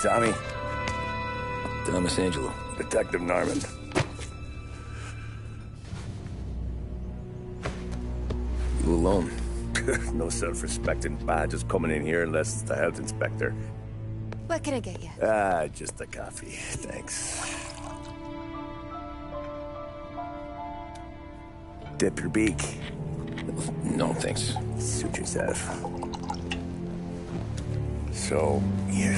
Tommy. Thomas Angelo. Detective Norman. You alone? No self-respecting badges coming in here unless it's the health inspector. What can I get you? Just a coffee. Thanks. Dip your beak. No, thanks. Suit yourself. So, you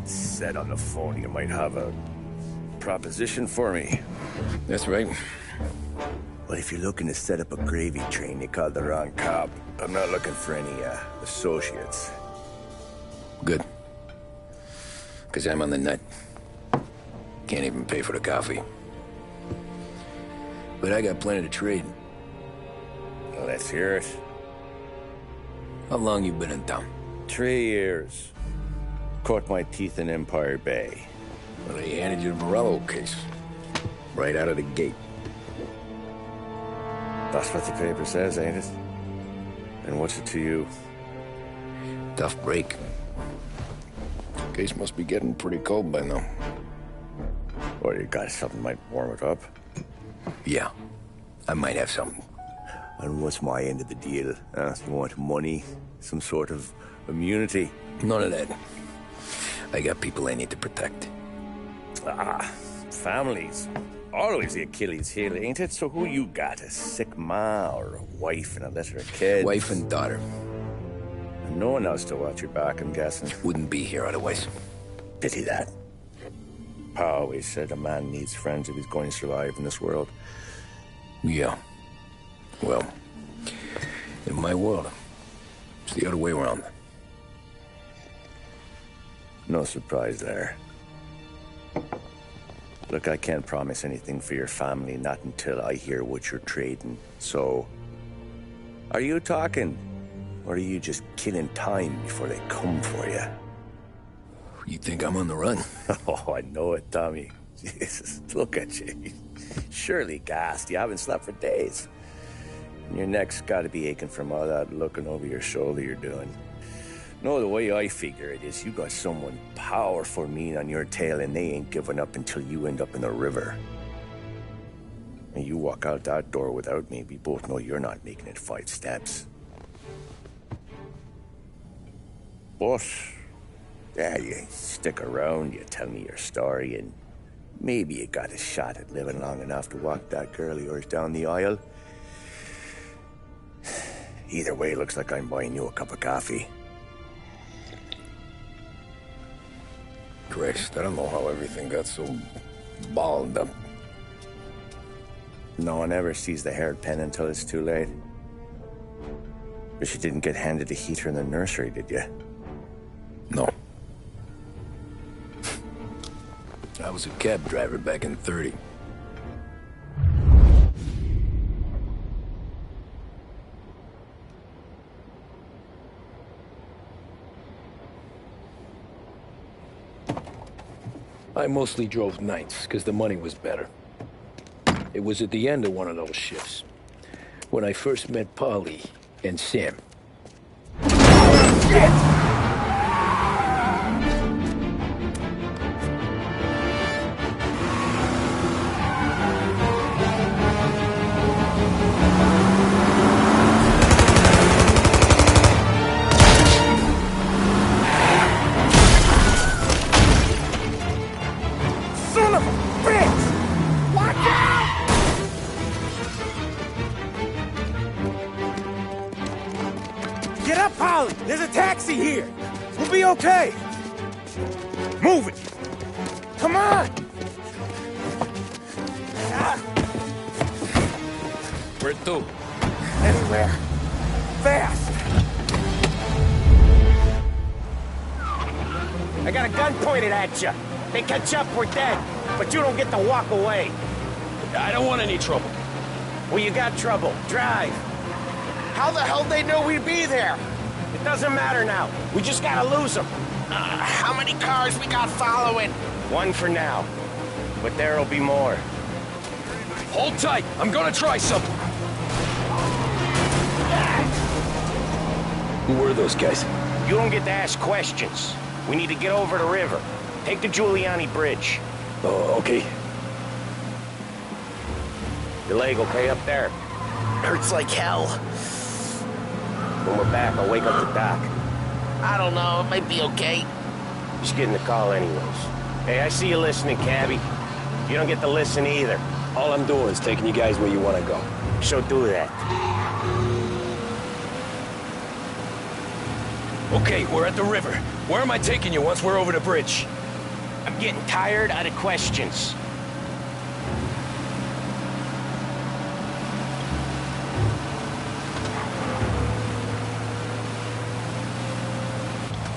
said on the phone you might have a proposition for me. That's right. Well, if you're looking to set up a gravy train, you called the wrong cop. I'm not looking for any, associates. Good. Because I'm on the nut. Can't even pay for the coffee. But I got plenty to trade. Well, let's hear it. How long you been in town? 3 years. Caught my teeth in Empire Bay. Well, they handed you the Morello case. Right out of the gate. That's what the paper says, ain't it? And what's it to you? Tough break. Case must be getting pretty cold by now. Or you got something might warm it up? Yeah, I might have something. And what's my end of the deal? You want money? Some sort of immunity? None of that. I got people I need to protect. Families. Always the Achilles heel, ain't it? So who you got? A sick ma or a wife and a litter of kids? Wife and daughter. And no one else to watch your back, I'm guessing. Wouldn't be here otherwise. Pity that. Pa always said a man needs friends if he's going to survive in this world. Yeah. Well, in my world, it's the other way around. No surprise there. Look, I can't promise anything for your family, not until I hear what you're trading. So, are you talking? Or are you just killing time before they come for you? You think I'm on the run? Oh, I know it, Tommy. Jesus, look at you. Surely gassed. You haven't slept for days. And your neck's got to be aching from all that looking over your shoulder you're doing. No, the way I figure it is you got someone powerful mean on your tail and they ain't giving up until you end up in the river. And you walk out that door without me, we both know you're not making it 5 steps. But, yeah, you stick around, you tell me your story, and maybe you got a shot at living long enough to walk that girl of yours down the aisle. Either way, looks like I'm buying you a cup of coffee. Christ, I don't know how everything got so balled up. No one ever sees the haired pen until it's too late. But you didn't get handed a heater in the nursery, did you? No. I was a cab driver back in '30. I mostly drove nights, because the money was better. It was at the end of one of those shifts, when I first met Polly and Sam. Shit! Son of a bitch! Watch out! Get up, Polly! There's a taxi here! We'll be okay! Move it! Come on! Where to? Anywhere. Fast! I got a gun pointed at you. They catch up, we're dead. But you don't get to walk away. I don't want any trouble. Well, you got trouble. Drive. How the hell they know we'd be there? It doesn't matter now. We just gotta lose them. How many cars we got following? One for now. But there'll be more. Hold tight. I'm gonna try something. Who were those guys? You don't get to ask questions. We need to get over the river. Take the Giuliani Bridge. Oh, okay. Your leg okay up there? Hurts like hell. When we're back, I'll wake up the doc. I don't know, it might be okay. Just getting the call anyways. Hey, I see you listening, cabbie. You don't get to listen either. All I'm doing is taking you guys where you want to go. So do that. Okay, we're at the river. Where am I taking you once we're over the bridge? I'm getting tired of the questions.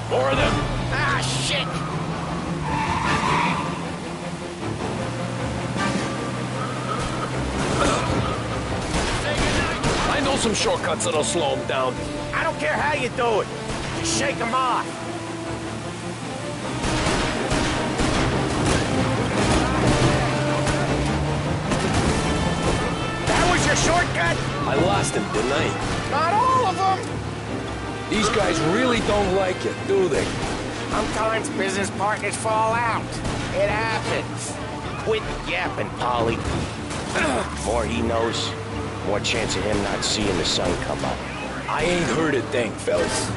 More of them? Ah, shit! I know some shortcuts that'll slow them down. I don't care how you do it. Just shake them off. That was your shortcut? I lost him, didn't I? Not all of them! These guys really don't like it, do they? Sometimes business partners fall out. It happens. Quit yapping, Polly. More he knows, more chance of him not seeing the sun come up. I ain't heard a thing, fellas.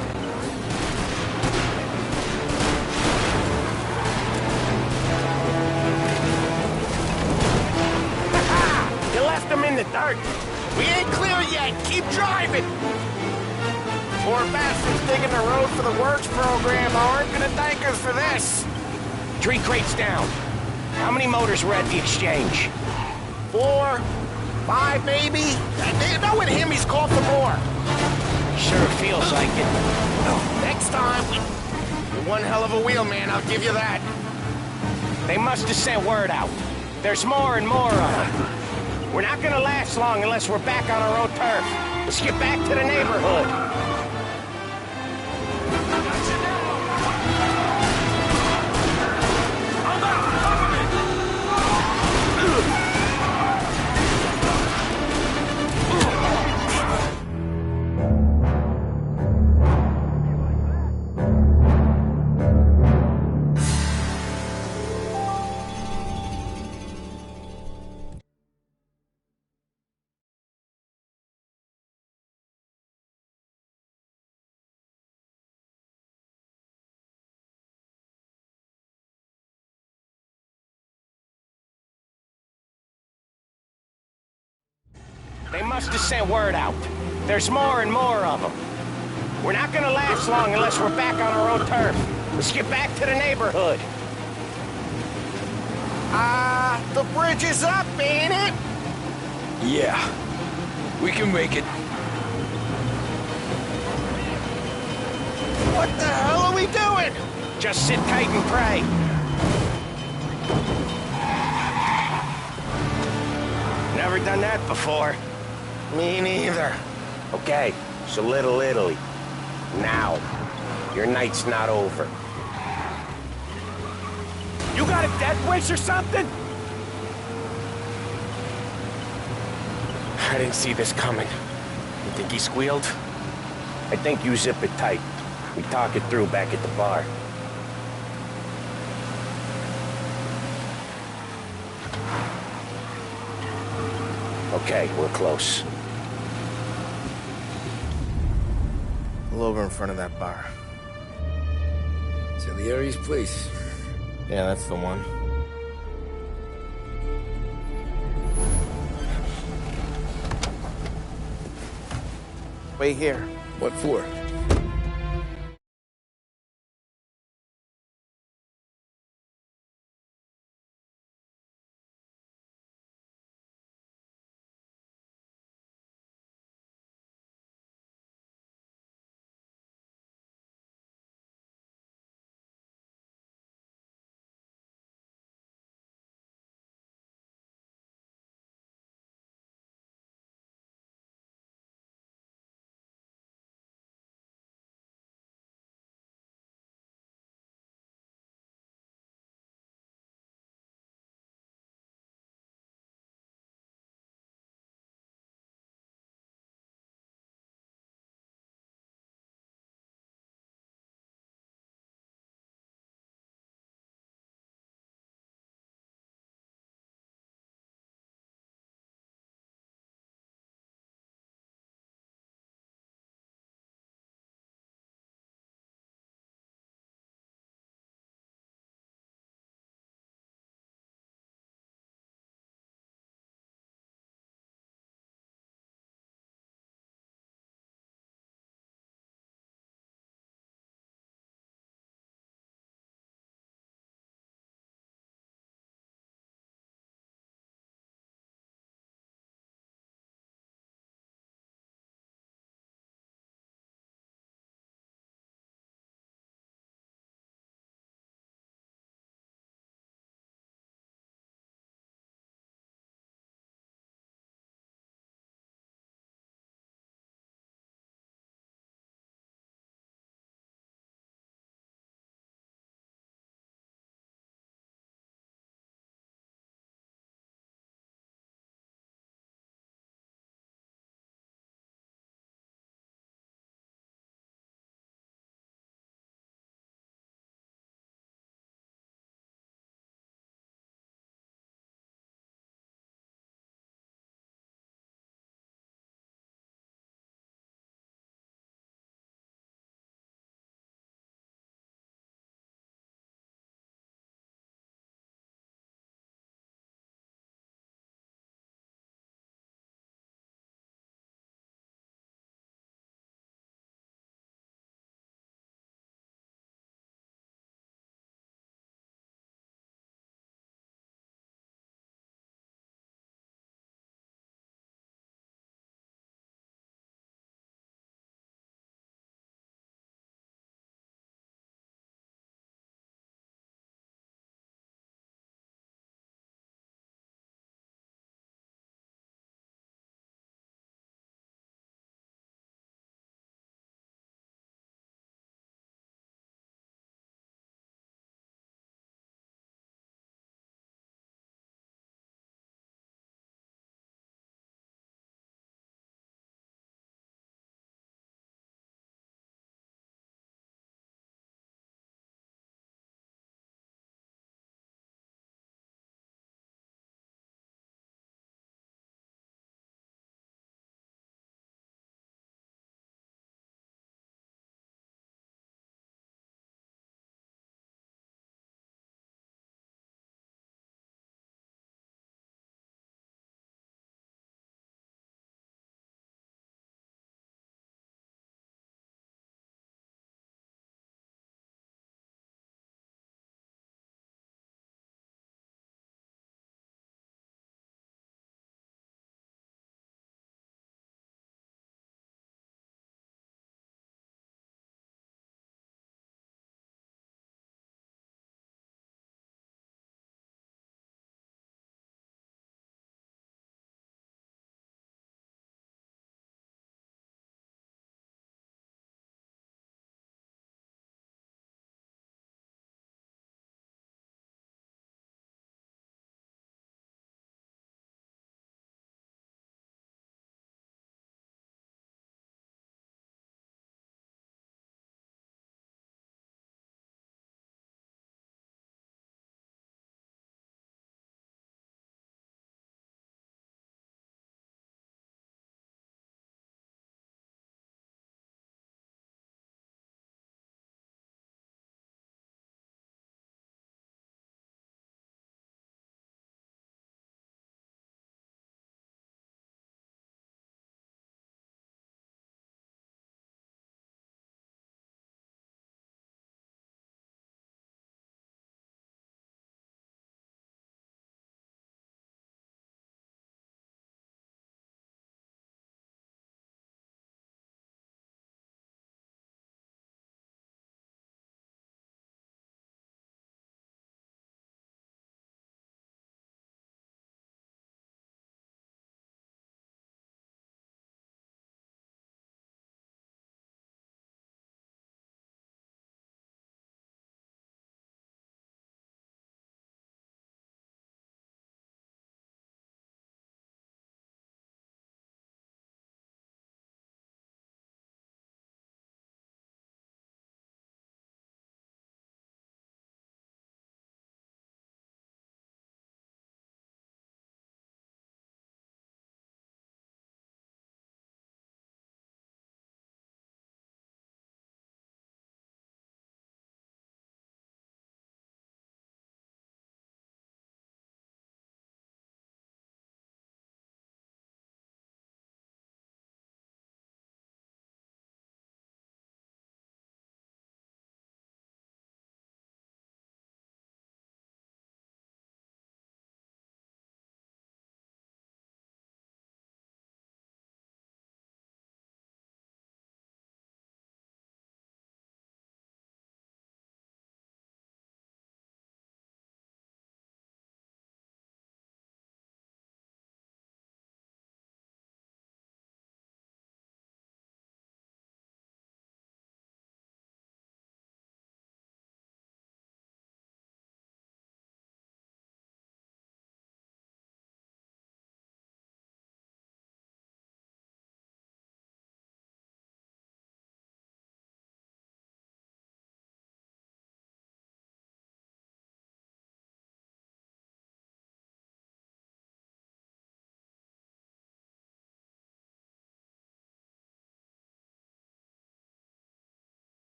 You left him in the dirt. We ain't clear yet. Keep driving. Poor bastards digging the road for the works program aren't gonna thank us for this. 3 crates down. How many motors were at the exchange? 4, 5 maybe? Knowing him, he's called for more. Sure feels like it. Next time, you're one hell of a wheelman, I'll give you that. They must have sent word out. There's more and more of them. We're not gonna last long unless we're back on our own turf. Let's get back to the neighborhood. They must have sent word out. There's more and more of them. We're not gonna last long unless we're back on our own turf. Let's get back to the neighborhood. The bridge is up, ain't it? Yeah. We can make it. What the hell are we doing? Just sit tight and pray. Never done that before. Me neither. Okay, so Little Italy. Now. Your night's not over. You got a death wish or something? I didn't see this coming. You think he squealed? I think you zip it tight. We talk it through back at the bar. Okay, we're close. Pull over in front of that bar. Salieri's place. Yeah, that's the one. Wait here. What for?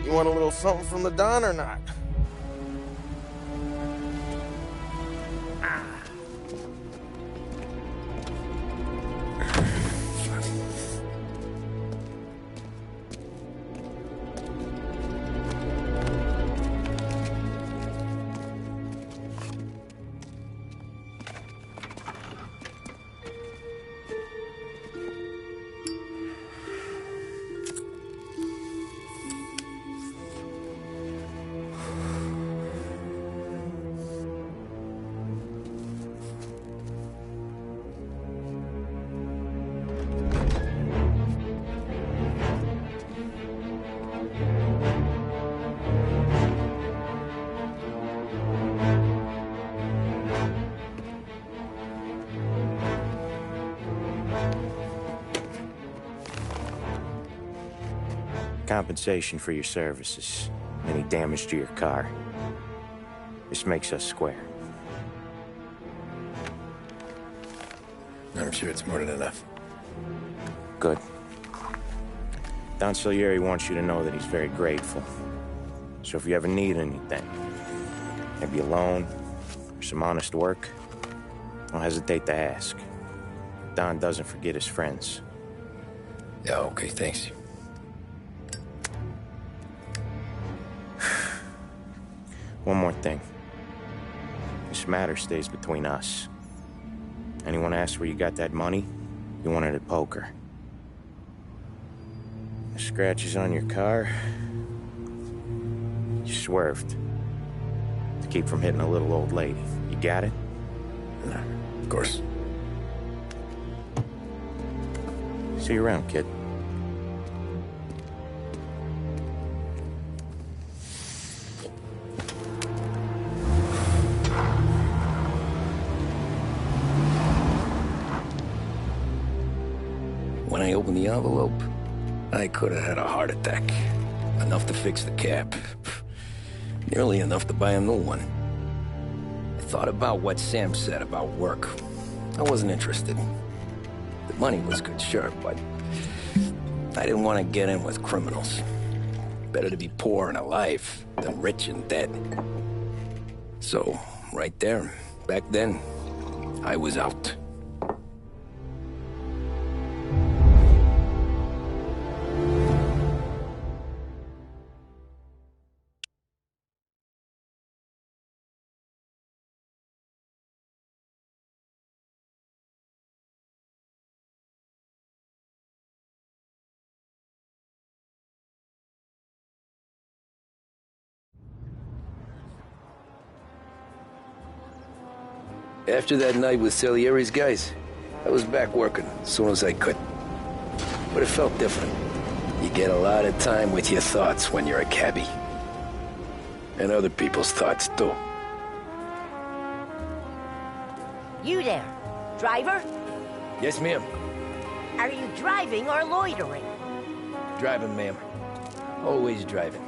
You want a little something from the Don or not? Compensation for your services. Any damage to your car. This makes us square. I'm sure it's more than enough. Good. Don Salieri wants you to know that he's very grateful. So if you ever need anything, maybe a loan or some honest work, don't hesitate to ask. Don doesn't forget his friends. Yeah, okay, thanks. One more thing. This matter stays between us. Anyone asks where you got that money, you won it at poker. The scratches on your car, you swerved to keep from hitting a little old lady. You got it? No, of course. See you around, kid. When I opened the envelope, I could have had a heart attack. Enough to fix the cap. Nearly enough to buy a new one. I thought about what Sam said about work. I wasn't interested. The money was good, sure, but I didn't want to get in with criminals. Better to be poor and alive than rich and dead. So, right there, back then, I was out. After that night with Salieri's guys, I was back working as soon as I could. But it felt different. You get a lot of time with your thoughts when you're a cabbie. And other people's thoughts, too. You there, driver? Yes, ma'am. Are you driving or loitering? Driving, ma'am. Always driving.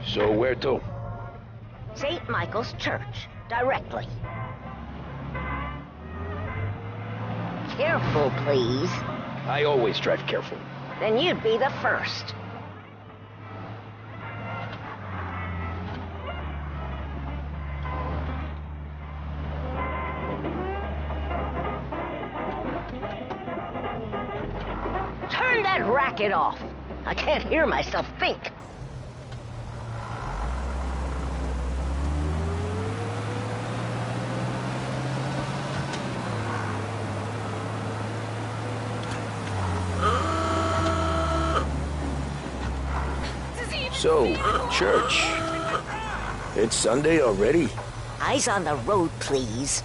So where to? St. Michael's Church, directly. Careful, please. I always drive careful. Then you'd be the first. Turn that racket off. I can't hear myself think. So, church. It's Sunday already? Eyes on the road, please.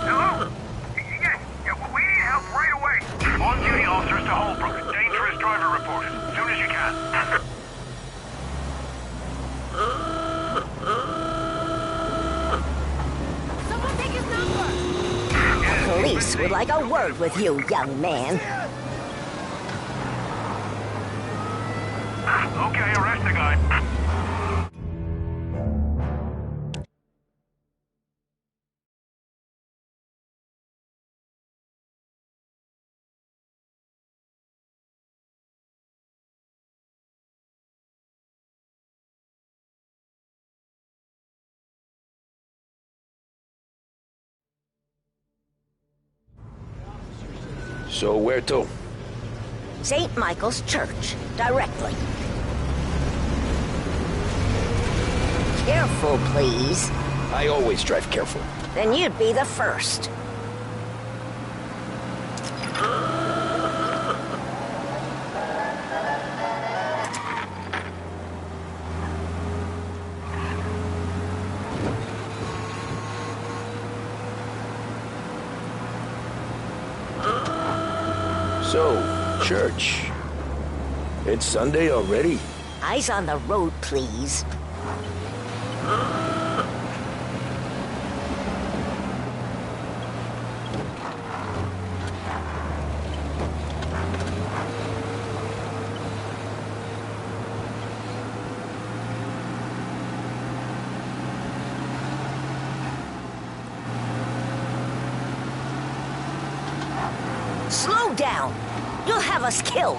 Hello? Yeah, we need help right away. On-duty officers to Holbrook. Dangerous driver reported. Soon as you can. Someone take his number! Police would like a word with you, young man. Okay, arrest the guy. So where to? St. Michael's Church, directly. Careful, please. I always drive careful. Then you'd be the first. So, church. It's Sunday already? Eyes on the road, please. Slow down. You'll have us killed.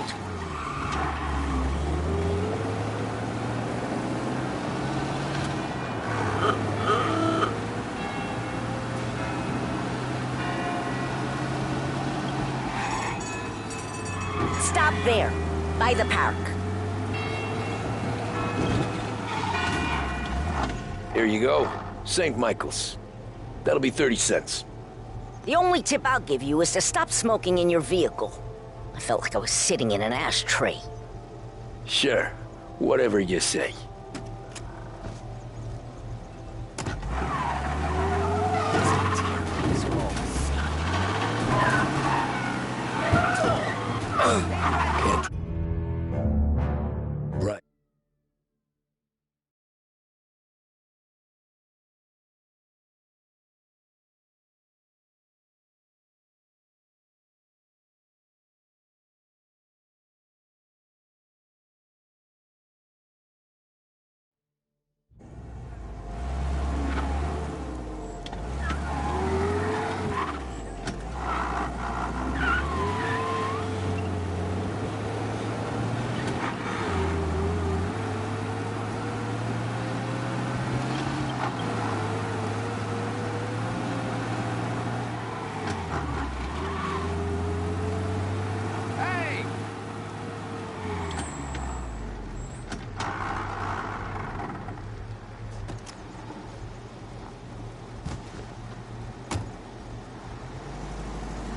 Stop there, by the park. Here you go. St. Michael's. That'll be 30 cents. The only tip I'll give you is to stop smoking in your vehicle. I felt like I was sitting in an ashtray. Sure. Whatever you say. Right.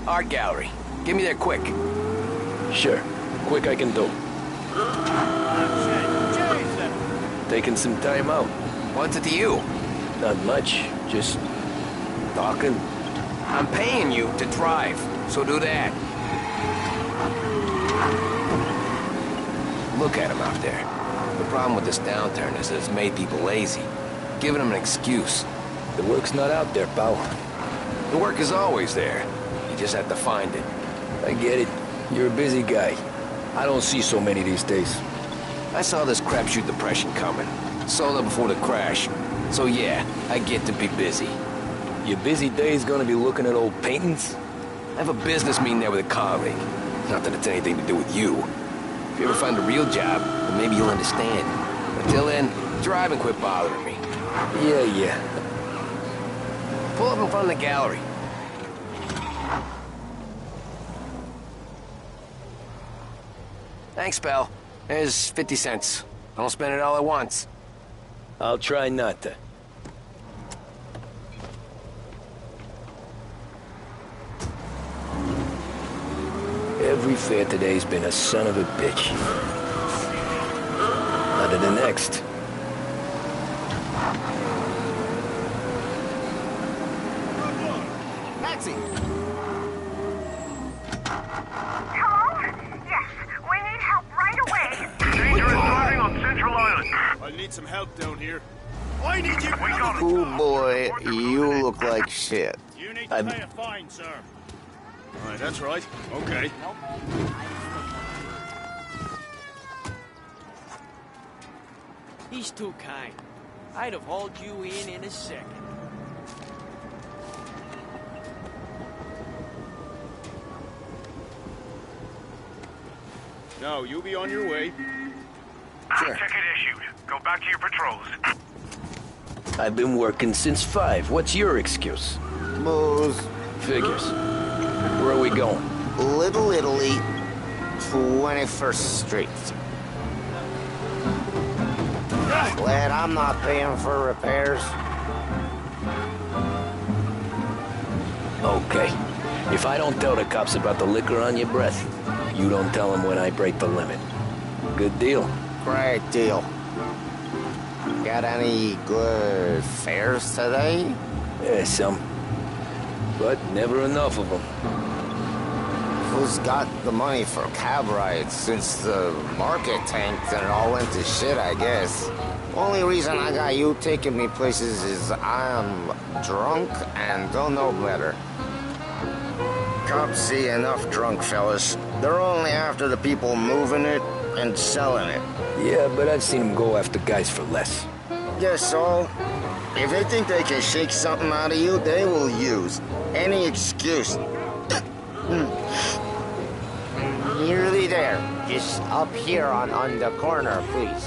Art gallery. Get me there quick. Sure. Quick I can do. Taking some time out. What's it to you? Not much. Just talking. I'm paying you to drive, so do that. Look at him out there. The problem with this downturn is that it's made people lazy. Giving them an excuse. The work's not out there, pal. The work is always there. You just have to find it. I get it. You're a busy guy. I don't see so many these days. I saw this crapshoot depression coming. Sold it before the crash. So yeah, I get to be busy. Your busy day's gonna be looking at old paintings? I have a business meeting there with a colleague. Not that it's anything to do with you. If you ever find a real job, then maybe you'll understand. Until then, drive and quit bothering me. Yeah. Pull up in front of the gallery. Thanks, pal. There's 50 cents. I don't spend it all at once. I'll try not to. Every fair today's been a son of a bitch. Not the next. Taxi! Hello? Yes, we need help right away. Dangerous driving on Central Island. I'll need some help down here. I need you. We got it. Oh boy, you look like shit. You need to pay a fine, sir. Right, that's right. Okay. He's too kind. I'd have hauled you in a second. Now, you be on your way. Sure. Ticket issued. Go back to your patrols. I've been working since 5. What's your excuse? Booze. Figures. Where are we going? Little Italy, 21st Street. Glad I'm not paying for repairs. Okay. If I don't tell the cops about the liquor on your breath, you don't tell them when I break the limit. Good deal? Great deal. Got any good fares today? Yeah, some. But never enough of them. Who's got the money for cab rides since the market tanked and it all went to shit, I guess? Only reason I got you taking me places is I'm drunk and don't know better. Cops see enough drunk fellas. They're only after the people moving it and selling it. Yeah, but I've seen them go after guys for less. Guess so. If they think they can shake something out of you, they will use any excuse. Nearly there. Just up here on the corner, please.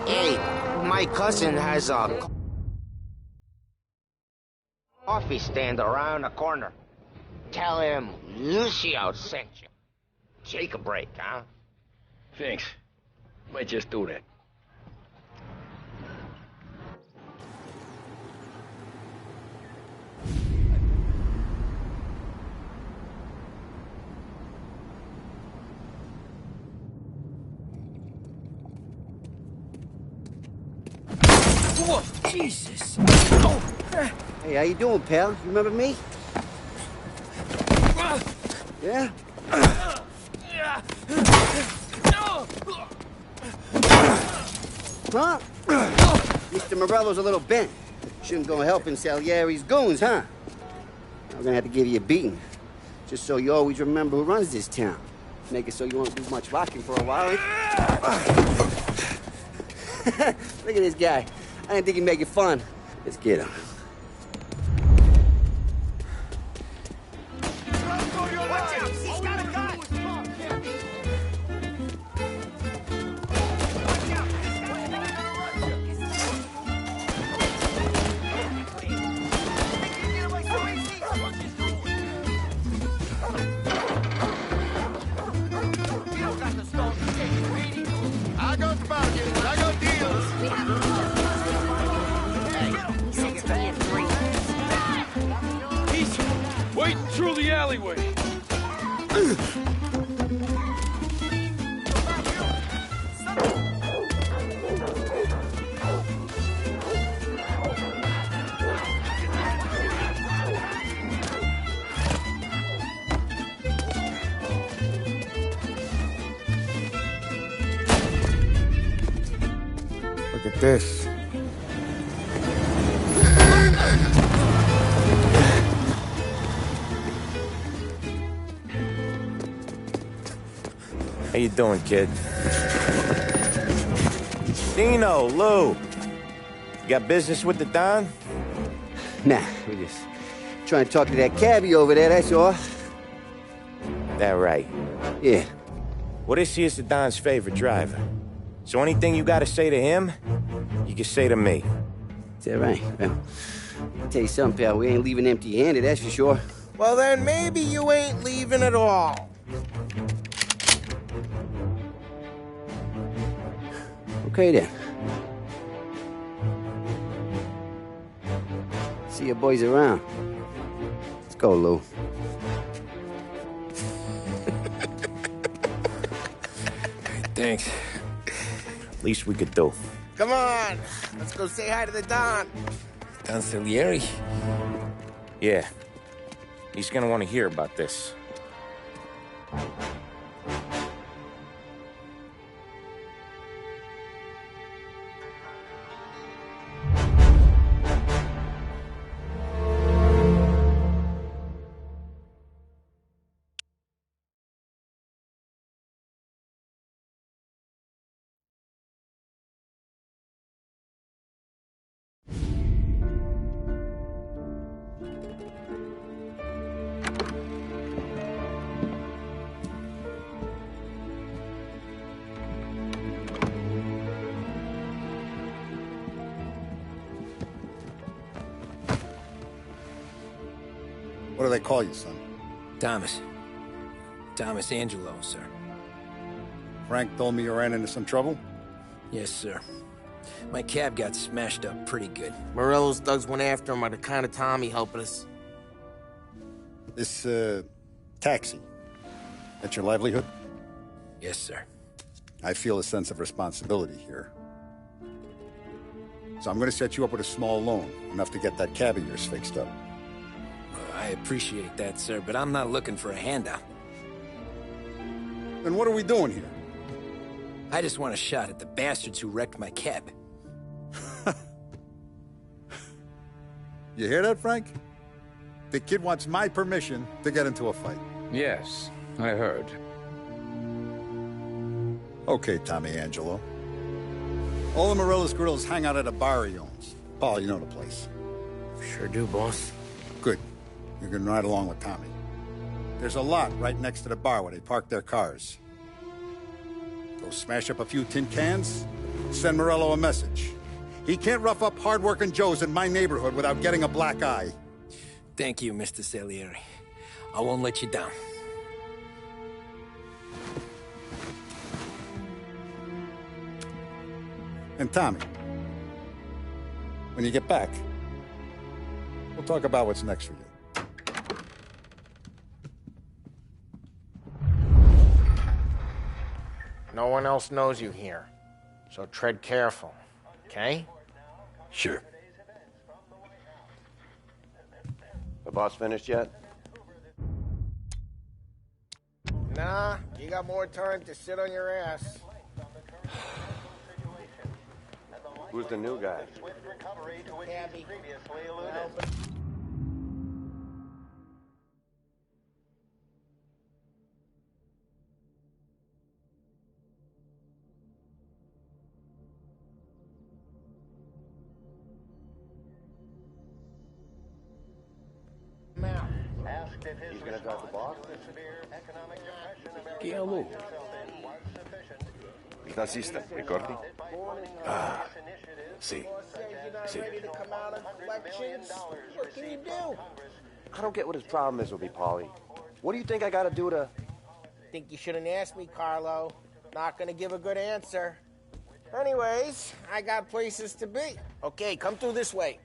Hey, my cousin has a coffee stand around the corner. Tell him Lucio sent you. Take a break, huh? Thanks. Might just do that. Whoa, Jesus! Hey, how you doing, pal? You remember me? Yeah? Huh? Mr. Morello's a little bent. Shouldn't go helping Salieri's goons, huh? I'm gonna have to give you a beating. Just so you always remember who runs this town. Make it so you won't do much rocking for a while. Look at this guy. I didn't think he'd make it fun. Let's get him. I got the bargains. I got deals. He's waiting through the alleyway. Look at this. How you doing, kid? Dino, Lou. You got business with the Don? Nah, we're just trying to talk to that cabbie over there, that's all. That right. Yeah. Well, this here's the Don's favorite driver. So anything you gotta say to him, you can say to me. Is that right? Well, I'll tell you something, pal. We ain't leaving empty-handed, that's for sure. Well, then maybe you ain't leaving at all. Okay, then. See your boys around. Let's go, Lou. Thanks. Least we could do. Come on. Let's go say hi to the Don. Don Salieri? Yeah. He's gonna want to hear about this. What do they call you, son? Thomas. Thomas Angelo, sir. Frank told me you ran into some trouble? Yes, sir. My cab got smashed up pretty good. Morello's thugs went after him on account of Tommy helping us. This, taxi. That's your livelihood? Yes, sir. I feel a sense of responsibility here. So I'm gonna set you up with a small loan, enough to get that cab of yours fixed up. I appreciate that, sir, but I'm not looking for a handout. Then what are we doing here? I just want a shot at the bastards who wrecked my cab. You hear that, Frank? The kid wants my permission to get into a fight. Yes, I heard. Okay, Tommy Angelo. All the Morello's girls hang out at a bar he owns. Paul, you know the place. Sure do, boss. Good. You can ride along with Tommy. There's a lot right next to the bar where they park their cars. Go smash up a few tin cans, send Morello a message. He can't rough up hard-working Joes in my neighborhood without getting a black eye. Thank you, Mr. Salieri. I won't let you down. And Tommy, when you get back, we'll talk about what's next for you. No one else knows you here, so tread careful, okay? Sure. The boss finished yet? Nah, you got more time to sit on your ass. Who's the new guy? Cabby. He's gonna drive the boss? ¿Qué habló? Naciste, ricordi? Ah, sí. Sí. What can you do? I don't get what his problem is with me, Paulie. What do you think I gotta do to... Think you shouldn't ask me, Carlo. Not gonna give a good answer. Anyways, I got places to be. Okay, come through this way.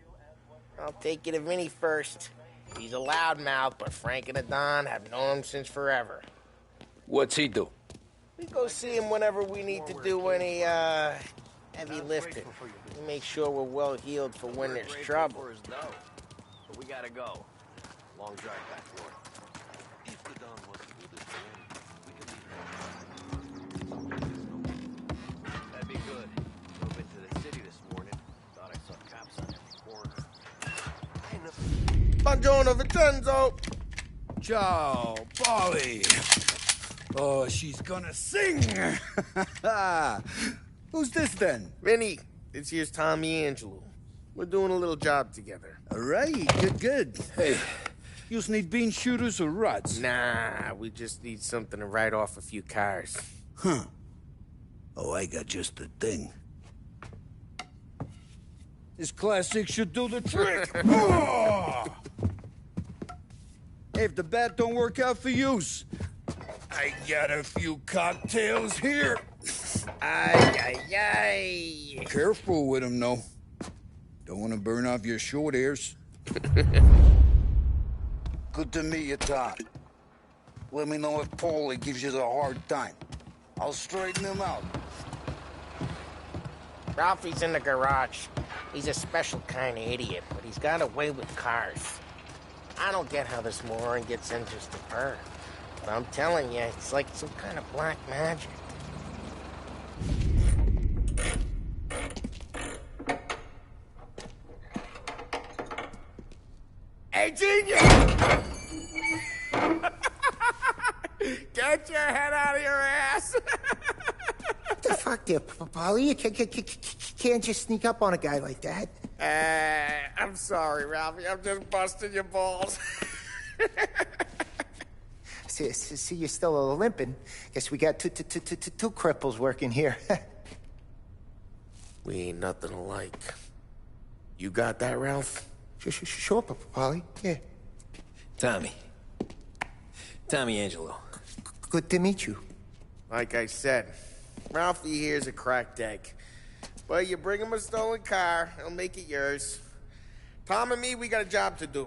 I'll take you to Vinny first. He's a loudmouth, but Frank and the Don have known him since forever. What's he do? We go see him whenever we need to do any, heavy lifting. We make sure we're well healed for when there's trouble. But we gotta go. Long drive back north. If the Don wants to do this alone, we can leave. That'd be good. Drove into the city this morning. Thought I saw cops on every corner. Buongiorno, Vincenzo! Ciao, Polly. Oh, she's gonna sing. Who's this then? Vinny, this here's Tommy Angelo. We're doing a little job together. All right, good. Hey, you need bean shooters or rods? Nah, we just need something to write off a few cars. Huh. Oh, I got just the thing. This classic should do the trick. Oh! Hey, if the bat don't work out for yous, I got a few cocktails here. Ay. Careful with them, though. Don't want to burn off your short hairs. Good to meet you, Todd. Let me know if Paulie gives you the hard time. I'll straighten him out. Ralphie's in the garage. He's a special kind of idiot, but he's got a way with cars. I don't get how this moron gets interest in her. But I'm telling you, it's like some kind of black magic. Hey, genius! Get your head out of your ass! What the fuck there, Polly? You can't just sneak up on a guy like that. I'm sorry, Ralphie. I'm just busting your balls. See, you're still limping. Guess we got two cripples working here. We ain't nothing alike. You got that, Ralph? Sure, Polly. Yeah. Tommy Angelo. Good to meet you. Like I said, Ralphie here's a cracked egg. But you bring him a stolen car, he'll make it yours. Tom and me, we got a job to do.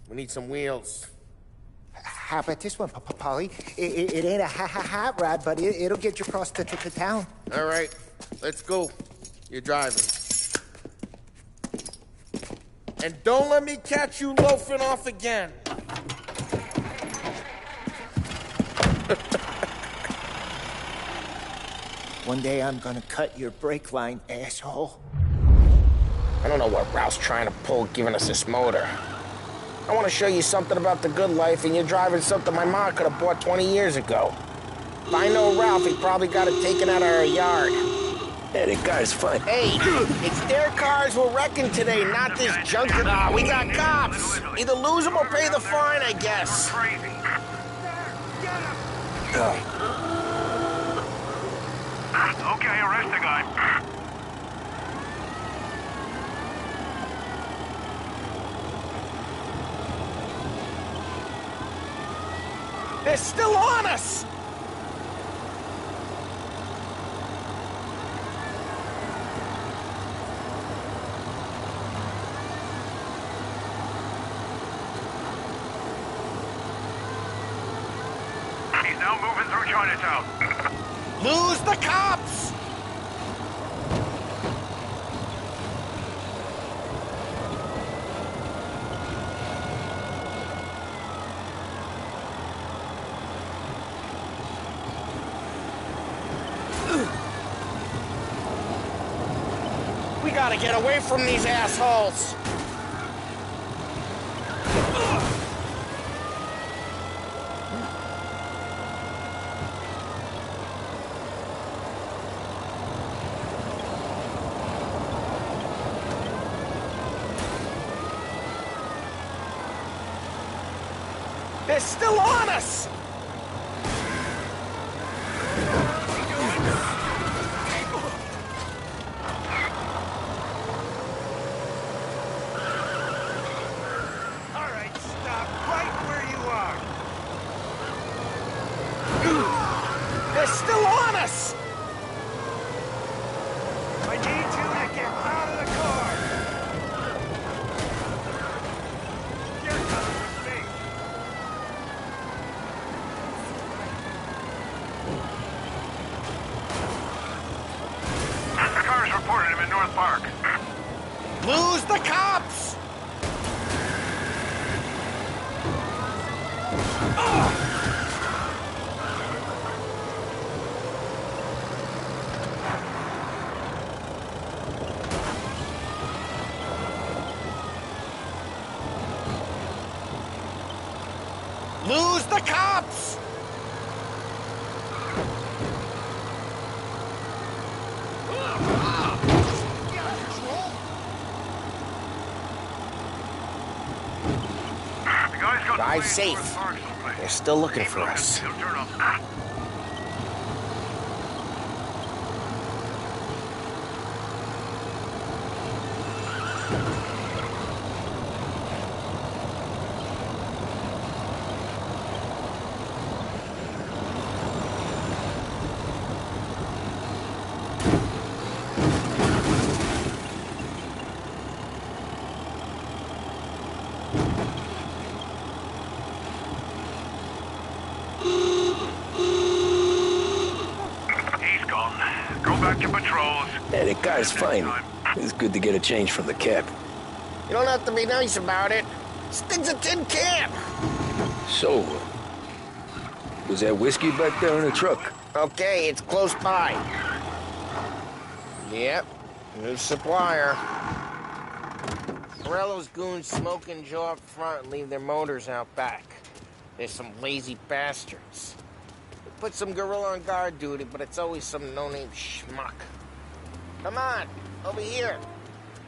We need some wheels. How about this one, Polly? It ain't a hot rod, but it'll get you across to town. All right, let's go. You're driving. And don't let me catch you loafing off again. One day I'm gonna cut your brake line, asshole. I don't know what Ralph's trying to pull giving us this motor. I want to show you something about the good life, and you're driving something my mom could have bought 20 years ago. If I know Ralph, he probably got it taken out of our yard. Yeah, that car's fine. Hey, it's their cars we're wrecking today, not this junker. We got cops. Either lose them or pay the fine, I guess. Okay, arrest the guy. They're still on us! He's now moving through Chinatown. Lose the cops! We gotta get away from these assholes! They're still on us! Alright, stop right where you are. They're still on us! I need you to get out of the car. You're coming with me. The car's reported him in North Park. Lose the cops! Lose the cops! The guy's got Drive safe. They're still looking for us. He'll turn up. He's gone. Go back to patrols. Yeah, that car's fine. It's good to get a change from the cab. You don't have to be nice about it. This thing's a tin can. So, was that whiskey back there in the truck? Okay, it's close by. Yep, new supplier. Morello's goons smoke and Joe up front and leave their motors out back. They're some lazy bastards. We put some gorilla on guard duty, but it's always some no-name schmuck. Come on, over here.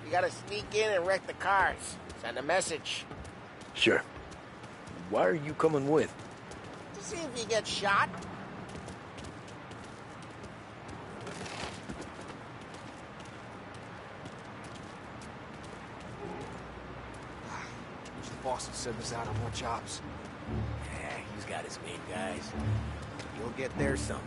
You gotta sneak in and wreck the cars. Send a message. Sure. Why are you coming with? To see if you get shot. Wish the boss would send us out on more jobs. Yeah, he's got his main guys. You'll get there someday.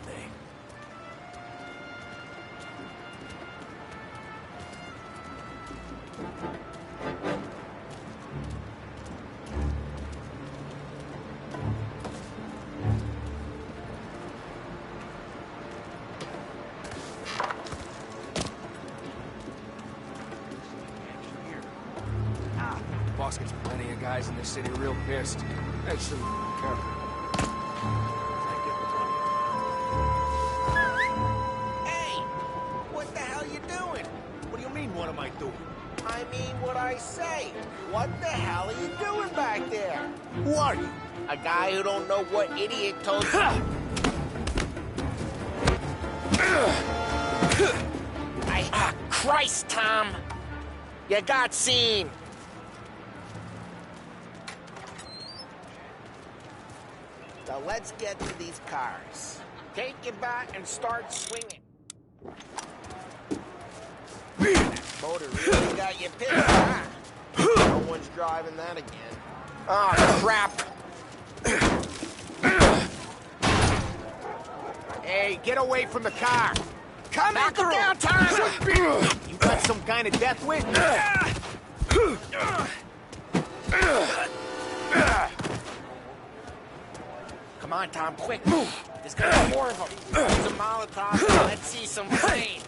Boss gets plenty of guys in this city real pissed. Actually, careful. Hey! What the hell you doing? What do you mean, what am I doing? I mean what I say. What the hell are you doing back there? Who are you? A guy who don't know what idiot told you. Christ, Tom! You got seen! So let's get to these cars. Take your bat and start swinging. That motor really got you pissed, huh? No one's driving that again. Oh, crap! Hey, get away from the car! Come back down, Tom! You got some kind of death wish? Come on, Tom, quick! There's gonna be more of them. Use a Molotov and let's see some flames.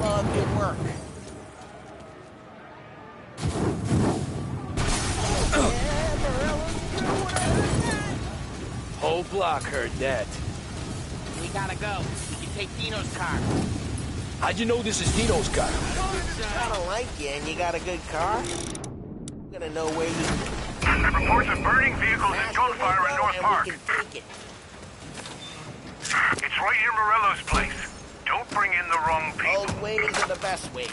Oh, good work. Whole block heard that. We gotta go. We can take Dino's car. How'd you know this is Dino's car? I don't like you, and you got a good car. I'm gonna know where you... Reports of burning vehicles and gunfire in North Park. Take it. It's right near Morello's place. Don't bring in the wrong people. Old ways are the best ways.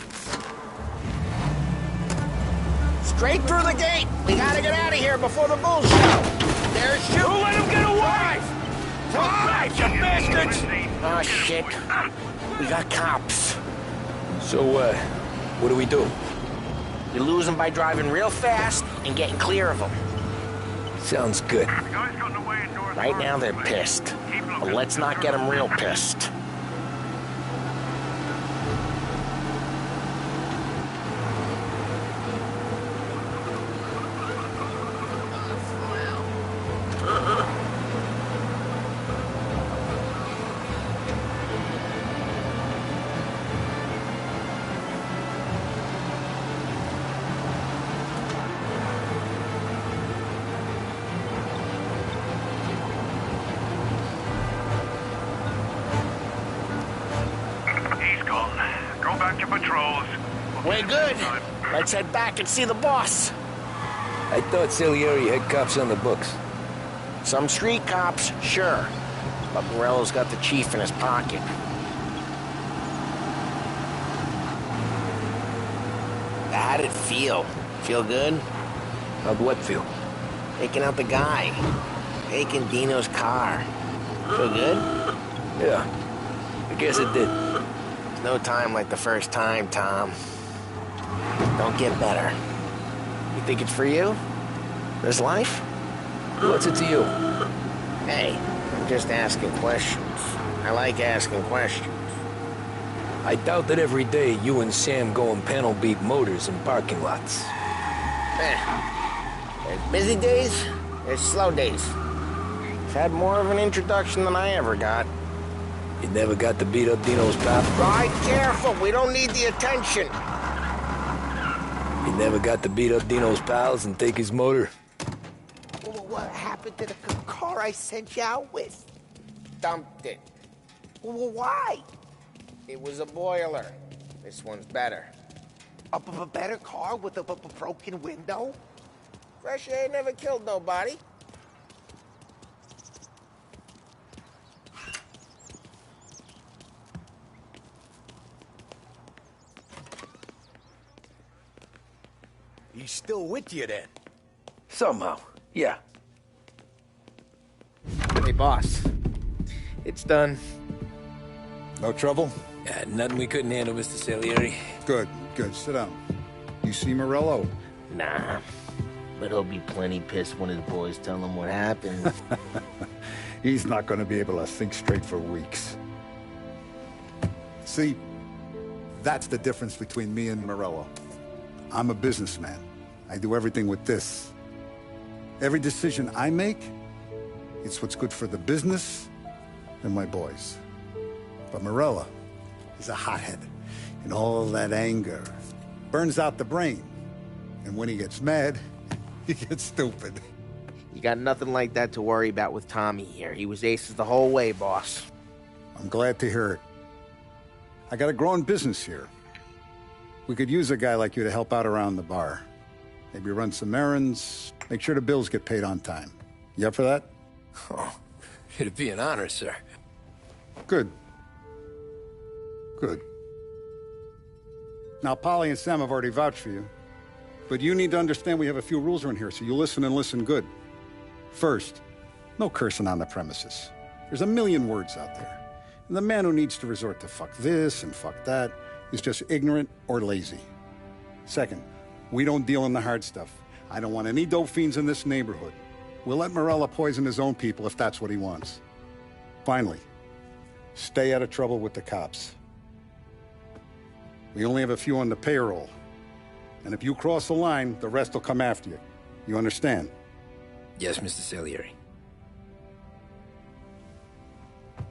Straight through the gate! We gotta get out of here before the bulls show! There's you! Who let him get away? Right, you bastards! Oh, shit. We got cops. So, what do we do? We lose them by driving real fast and getting clear of them. Sounds good. Right now they're pissed. But let's not get them real pissed. We're good. Let's head back and see the boss. I thought Salieri had cops on the books. Some street cops, sure. But Morello's got the chief in his pocket. How'd it feel? Feel good? How'd what feel? Taking out the guy. Taking Dino's car. Feel good? Yeah. I guess it did. There's no time like the first time, Tom. Don't get better. You think it's for you? This life? What's it to you? Hey, I'm just asking questions. I like asking questions. I doubt that every day you and Sam go and panel beat motors in parking lots. There's busy days, there's slow days. I've had more of an introduction than I ever got. You never got to beat up Dino's pop? Ride careful, we don't need the attention. You never got to beat up Dino's pals and take his motor? Well, what happened to the car I sent you out with? Dumped it. Well, why? It was a boiler. This one's better. A better car with a broken window? Fresh air never killed nobody. He's still with you then? Somehow, yeah. Hey, boss. It's done. No trouble? Yeah, nothing we couldn't handle, Mr. Salieri. Good, good. Sit down. You see Morello? Nah. But he'll be plenty pissed when his boys tell him what happened. He's not going to be able to think straight for weeks. See, that's the difference between me and Morello. I'm a businessman. I do everything with this. Every decision I make, it's what's good for the business and my boys. But Morello is a hothead, and all that anger burns out the brain. And when he gets mad, he gets stupid. You got nothing like that to worry about with Tommy here. He was aces the whole way, boss. I'm glad to hear it. I got a growing business here. We could use a guy like you to help out around the bar. Maybe run some errands, make sure the bills get paid on time. You up for that? Oh, it'd be an honor, sir. Good. Good. Now, Polly and Sam have already vouched for you. But you need to understand we have a few rules around here, so you listen and listen good. First, no cursing on the premises. There's a million words out there. And the man who needs to resort to fuck this and fuck that is just ignorant or lazy. Second, we don't deal in the hard stuff. I don't want any dope fiends in this neighborhood. We'll let Morello poison his own people if that's what he wants. Finally, stay out of trouble with the cops. We only have a few on the payroll. And if you cross the line, the rest will come after you. You understand? Yes, Mr. Salieri.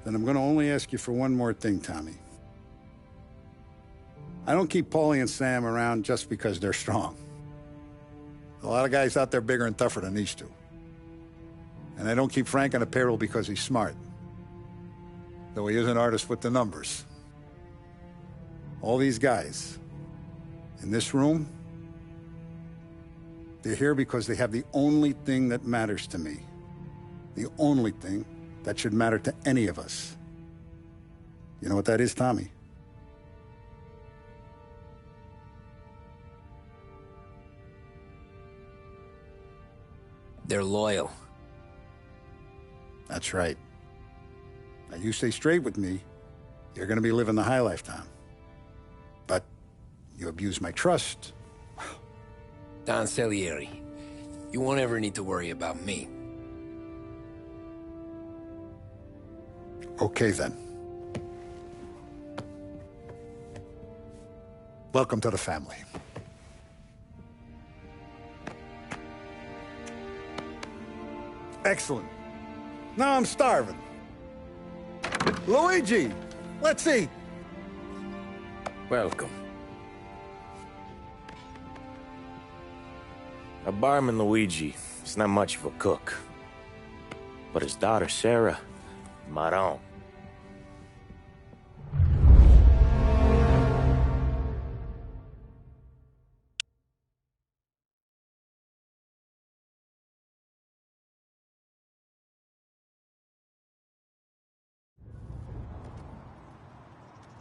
Then I'm going to only ask you for one more thing, Tommy. I don't keep Paulie and Sam around just because they're strong. A lot of guys out there bigger and tougher than these two. And I don't keep Frank on the payroll because he's smart. Though he is an artist with the numbers. All these guys in this room, they're here because they have the only thing that matters to me. The only thing that should matter to any of us. You know what that is, Tommy? They're loyal. That's right. Now, you stay straight with me, you're gonna be living the high life, Tom. But you abuse my trust. Don Salieri, you won't ever need to worry about me. Okay, then. Welcome to the family. Excellent. Now I'm starving. Luigi, let's eat. Welcome. Our barman Luigi is not much of a cook. But his daughter Sarah, Maron.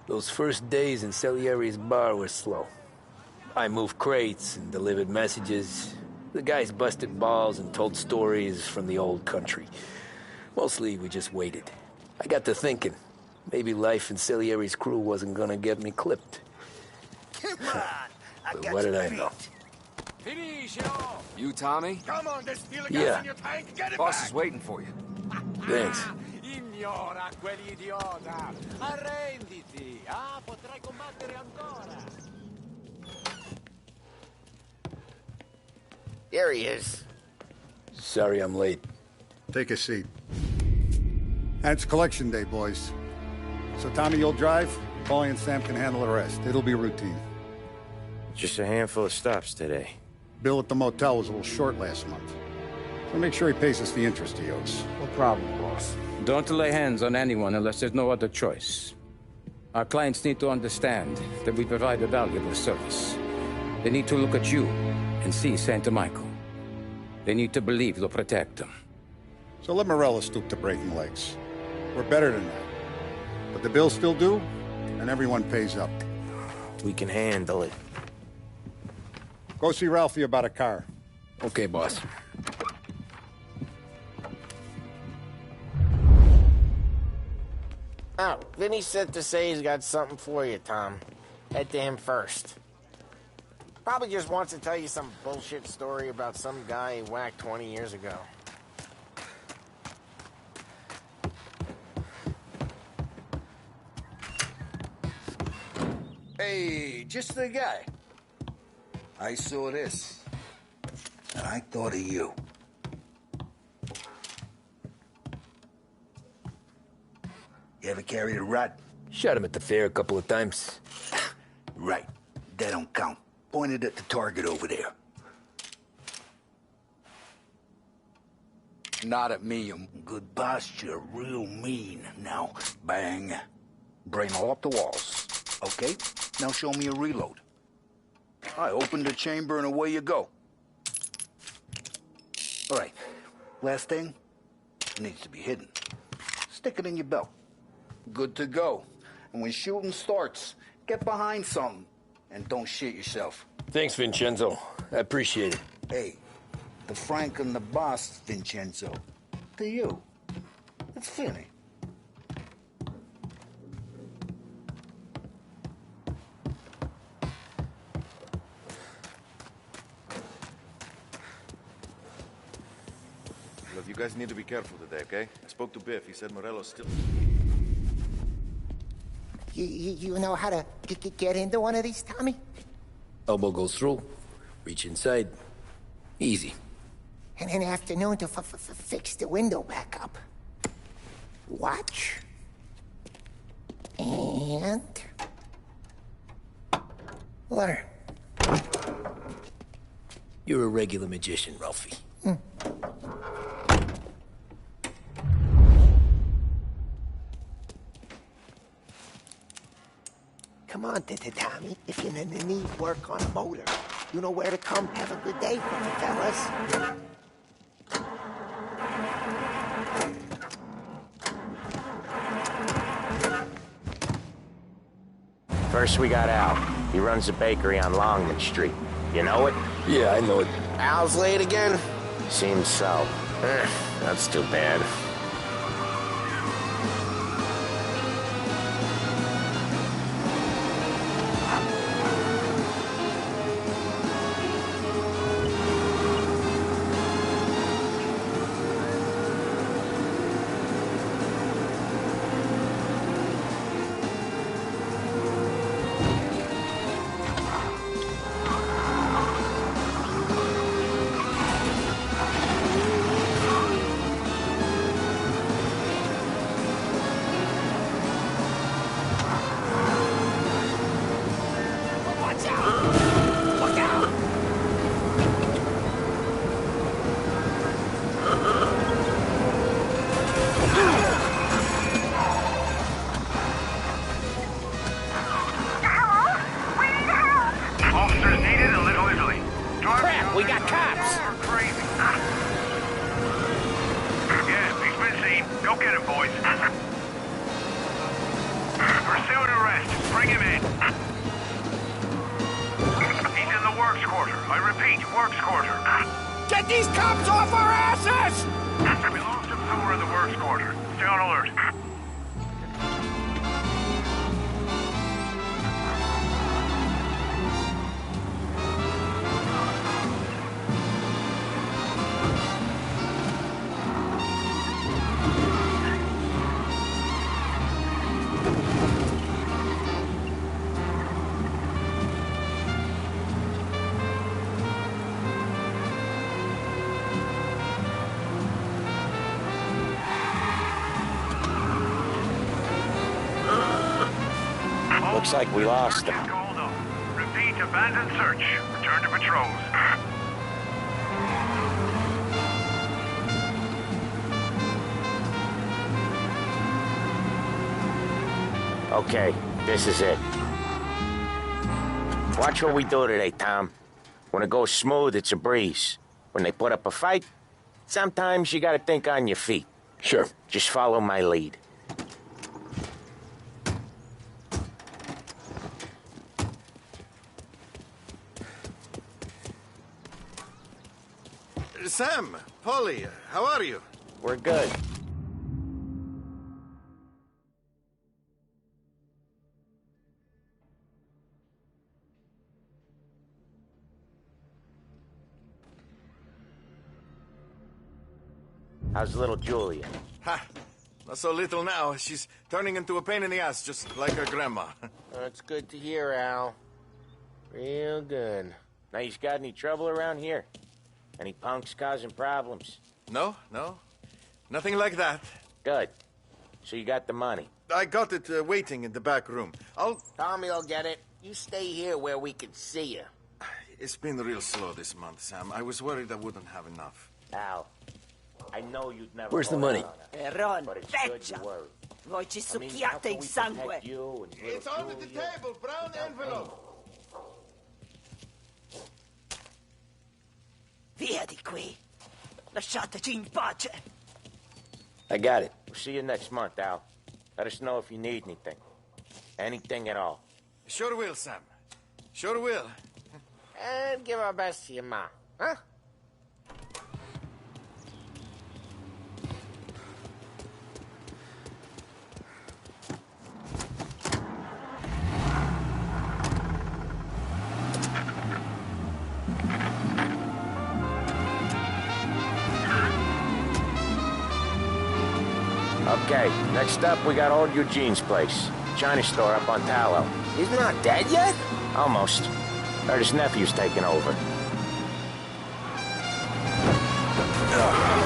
Those first days in Salieri's bar were slow. I moved crates and delivered messages. The guys busted balls and told stories from the old country. Mostly, we just waited. I got to thinking, maybe life in Salieri's crew wasn't gonna get me clipped. Come on! But what did I know? You, Tommy? Come on, there's fuel Yeah. gas in your tank. Get it Boss back. is waiting for you. Thanks. Ignora quell'idiota. Arrenditi. Ah, potrai combattere ancora. There he is. Sorry I'm late. Take a seat. And it's collection day, boys. So Tommy, you'll drive. Paulie and Sam can handle the rest. It'll be routine. Just a handful of stops today. Bill at the motel was a little short last month. So make sure he pays us the interest he owes. No problem, boss. Don't lay hands on anyone unless there's no other choice. Our clients need to understand that we provide a valuable service. They need to look at you and see Santa Michael. They need to believe you'll protect them. So let Morello stoop to breaking legs. We're better than that. But the bill's still due, and everyone pays up. We can handle it. Go see Ralphie about a car. Okay, boss. Oh, Vinny sent to say he's got something for you, Tom. Head to him first. Probably just wants to tell you some bullshit story about some guy he whacked 20 years ago. Hey, just the guy. I saw this, and I thought of you. You ever carried a rod? Shot him at the fair a couple of times. Right. That don't count. Pointed at the target over there. Not at me, you good posture, real mean. Now, bang. Brain all up the walls. Okay? Now show me a reload. I opened the chamber and away you go. All right. Last thing. It needs to be hidden. Stick it in your belt. Good to go. And when shooting starts, get behind something. And don't shit yourself. Thanks, Vincenzo. I appreciate it. Hey, the Frank and the boss, Vincenzo. To you. It's funny. Look, you guys need to be careful today, okay? I spoke to Biff. He said Morello's still... You know how to get into one of these, Tommy? Elbow goes through. Reach inside. Easy. And an afternoon to fix the window back up. Watch. And... learn. You're a regular magician, Ralphie. Come on, Tommy. If you need work on a motor, you know where to come. Have a good day, fellas. First we got Al. He runs a bakery on Longman Street. You know it? Yeah, I know it. Al's late again? Seems so. That's too bad. Looks like we lost him. Repeat, abandoned search. Return to patrols. Okay, this is it. Watch what we do today, Tom. When it goes smooth, it's a breeze. When they put up a fight, sometimes you gotta think on your feet. Sure. Just follow my lead. Sam, Polly, how are you? We're good. How's little Julia? Ha! Not so little now. She's turning into a pain in the ass, just like her grandma. That's good to hear, Al. Real good. Now, you got any trouble around here? Any punks causing problems? No. Nothing like that. Good. So you got the money? I got it waiting in the back room. Tommy will get it. You stay here where we can see you. It's been real slow this month, Sam. I was worried I wouldn't have enough. Al, I know you'd never... Where's the money? Ron, but it's good feccia! you worry. Voi ci I mean, how succhiate can il we sangue! protect you and little It's under the Julia? table, brown envelope. Via di qui! Lasciateci in pace! I got it. We'll see you next month, Al. Let us know if you need anything. Anything at all. Sure will, Sam. Sure will. And give our best to your ma, huh? Okay, next up we got old Eugene's place. China store up on Tallow. He's not dead yet? Almost. Heard his nephew's taking over.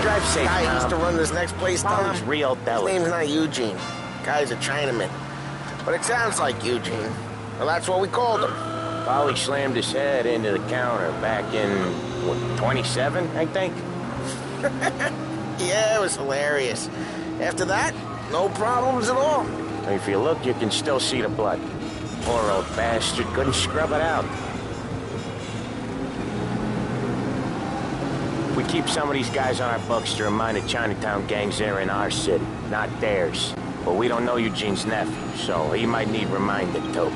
Drive safe, Guy Tom. used to run this next place, Tom. He's real His deli. name's not Eugene. Guy's a Chinaman. But it sounds like Eugene. Well, that's what we called him. Polly slammed his head into the counter back in, what, 27, I think? Yeah, it was hilarious. After that, no problems at all. If you look, you can still see the blood. Poor old bastard couldn't scrub it out. We keep some of these guys on our books to remind the Chinatown gangs they're in our city, not theirs. But we don't know Eugene's nephew, so he might need reminded too.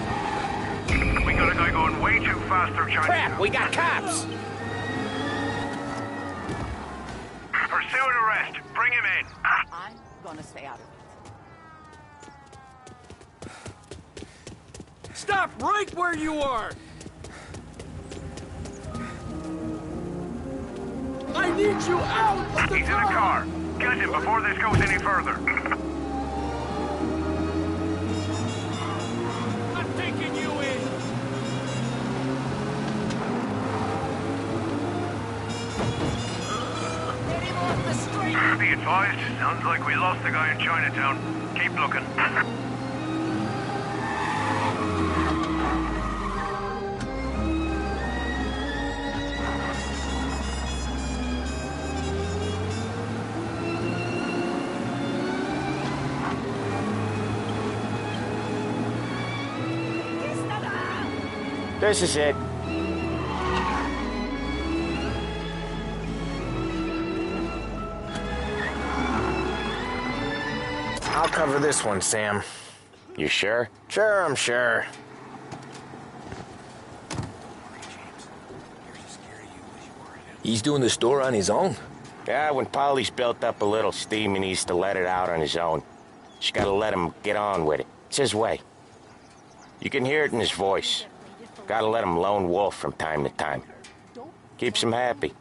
We got a guy going way too fast through China. Crap, we got cops! Pursue and arrest. Bring him in. I'm gonna stay out of it. Stop right where you are! I need you out of the He's in a car. Get him before this goes any further. I'm taking you in! Be advised, sounds like we lost the guy in Chinatown. Keep looking. This is it. I'll cover this one, Sam. You sure? Sure, I'm sure. He's doing the store on his own? Yeah, when Polly's built up a little steam, he needs to let it out on his own. Just gotta let him get on with it. It's his way. You can hear it in his voice. Gotta let him lone wolf from time to time. Keeps him happy.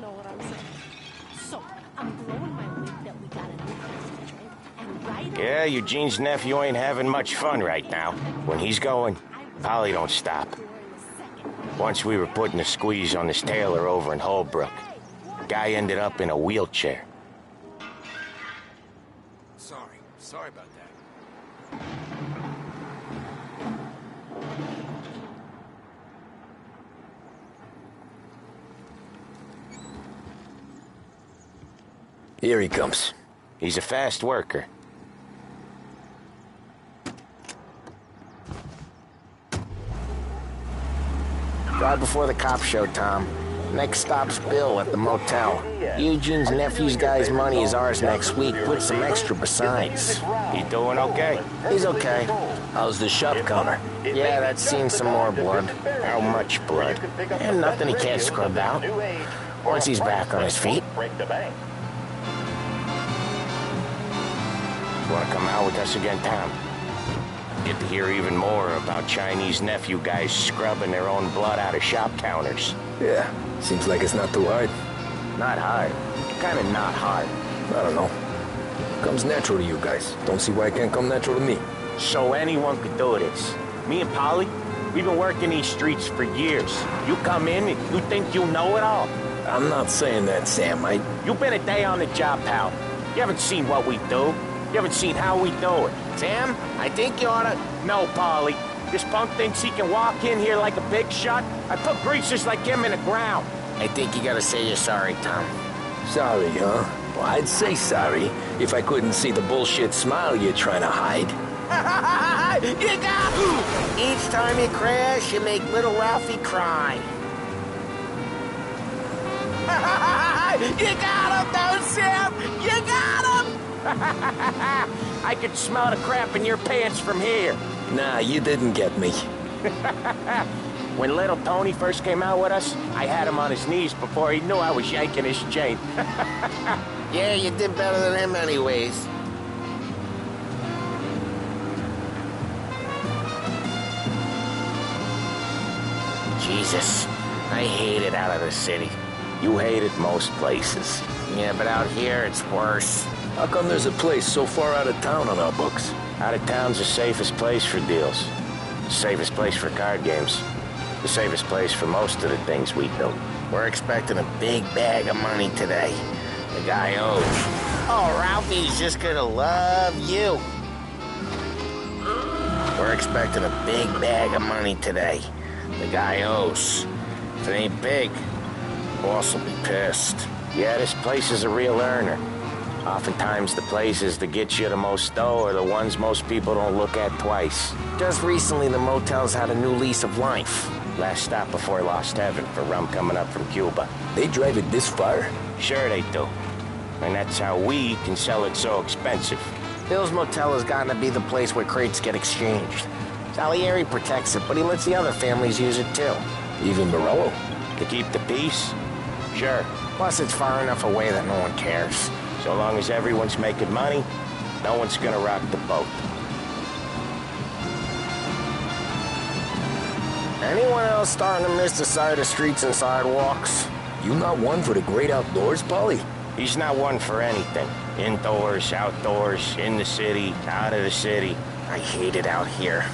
Know what I'm saying? So, I'm blowing my week that we got a new place to drink, and right Yeah, Eugene's nephew ain't having much fun right now. When he's going, Polly don't stop. Once we were putting a squeeze on this tailor over in Holbrook. Guy ended up in a wheelchair. Sorry about that. Here he comes. He's a fast worker. Right before the cop show, Tom. Next stop's Bill at the motel. Eugene's nephew's guy's money is ours next week, with some extra besides. He doing okay? He's okay. How's the shop counter? Yeah, that's seen some more blood. How much blood? And nothing he can't scrub out. Once he's back on his feet. Wanna come out with us again, Tom? Get to hear even more about Chinese nephew guys scrubbing their own blood out of shop counters. Yeah, seems like it's not too hard. Not hard. kinda not hard? I don't know. Comes natural to you guys. Don't see why it can't come natural to me. So anyone could do this. Me and Polly, we've been working these streets for years. You come in and you think you know it all. I'm not saying that, Sam. You've been a day on the job, pal. You haven't seen what we do. You haven't seen how we do it. Sam, I think you oughta... No, Polly. This punk thinks he can walk in here like a big shot. I put greasers like him in the ground. I think you gotta say you're sorry, Tom. Sorry, huh? Well, I'd say sorry if I couldn't see the bullshit smile you're trying to hide. You got him! Each time you crash, you make little Ralphie cry. You got him, though, Sam! You got him! I could smell the crap in your pants from here. Nah, you didn't get me. When little Tony first came out with us, I had him on his knees before he knew I was yanking his chain. Yeah, you did better than him anyways. Jesus, I hate it out of the city. You hate it most places. Yeah, but out here, it's worse. How come there's a place so far out of town on our books? Out of town's the safest place for deals. The safest place for card games. The safest place for most of the things we do. We're expecting a big bag of money today. The guy owes. Oh, Ralphie's just gonna love you. We're expecting a big bag of money today. The guy owes. If it ain't big, boss will be pissed. Yeah, this place is a real earner. Oftentimes the places that get you the most dough are the ones most people don't look at twice. Just recently, the motel's had a new lease of life. Last stop before Lost Heaven for rum coming up from Cuba. They drive it this far? Sure they do. And that's how we can sell it so expensive. Bill's Motel has gotten to be the place where crates get exchanged. Salieri protects it, but he lets the other families use it too. Even Morello? To keep the peace? Sure. Plus, it's far enough away that no one cares. So long as everyone's making money, no one's gonna rock the boat. Anyone else starting to miss the sight of streets and sidewalks? You not one for the great outdoors, Polly? He's not one for anything. Indoors, outdoors, in the city, out of the city. I hate it out here.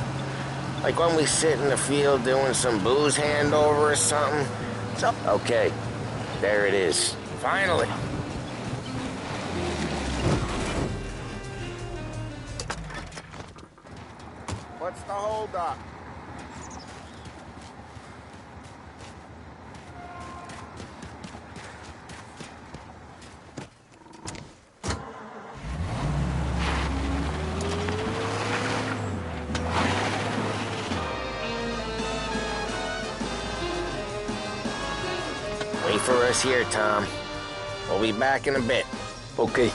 Like when we sit in the field doing some booze handover or something. So, okay, there it is. Finally. What's the holdup? Wait for us here, Tom. We'll be back in a bit. Okay.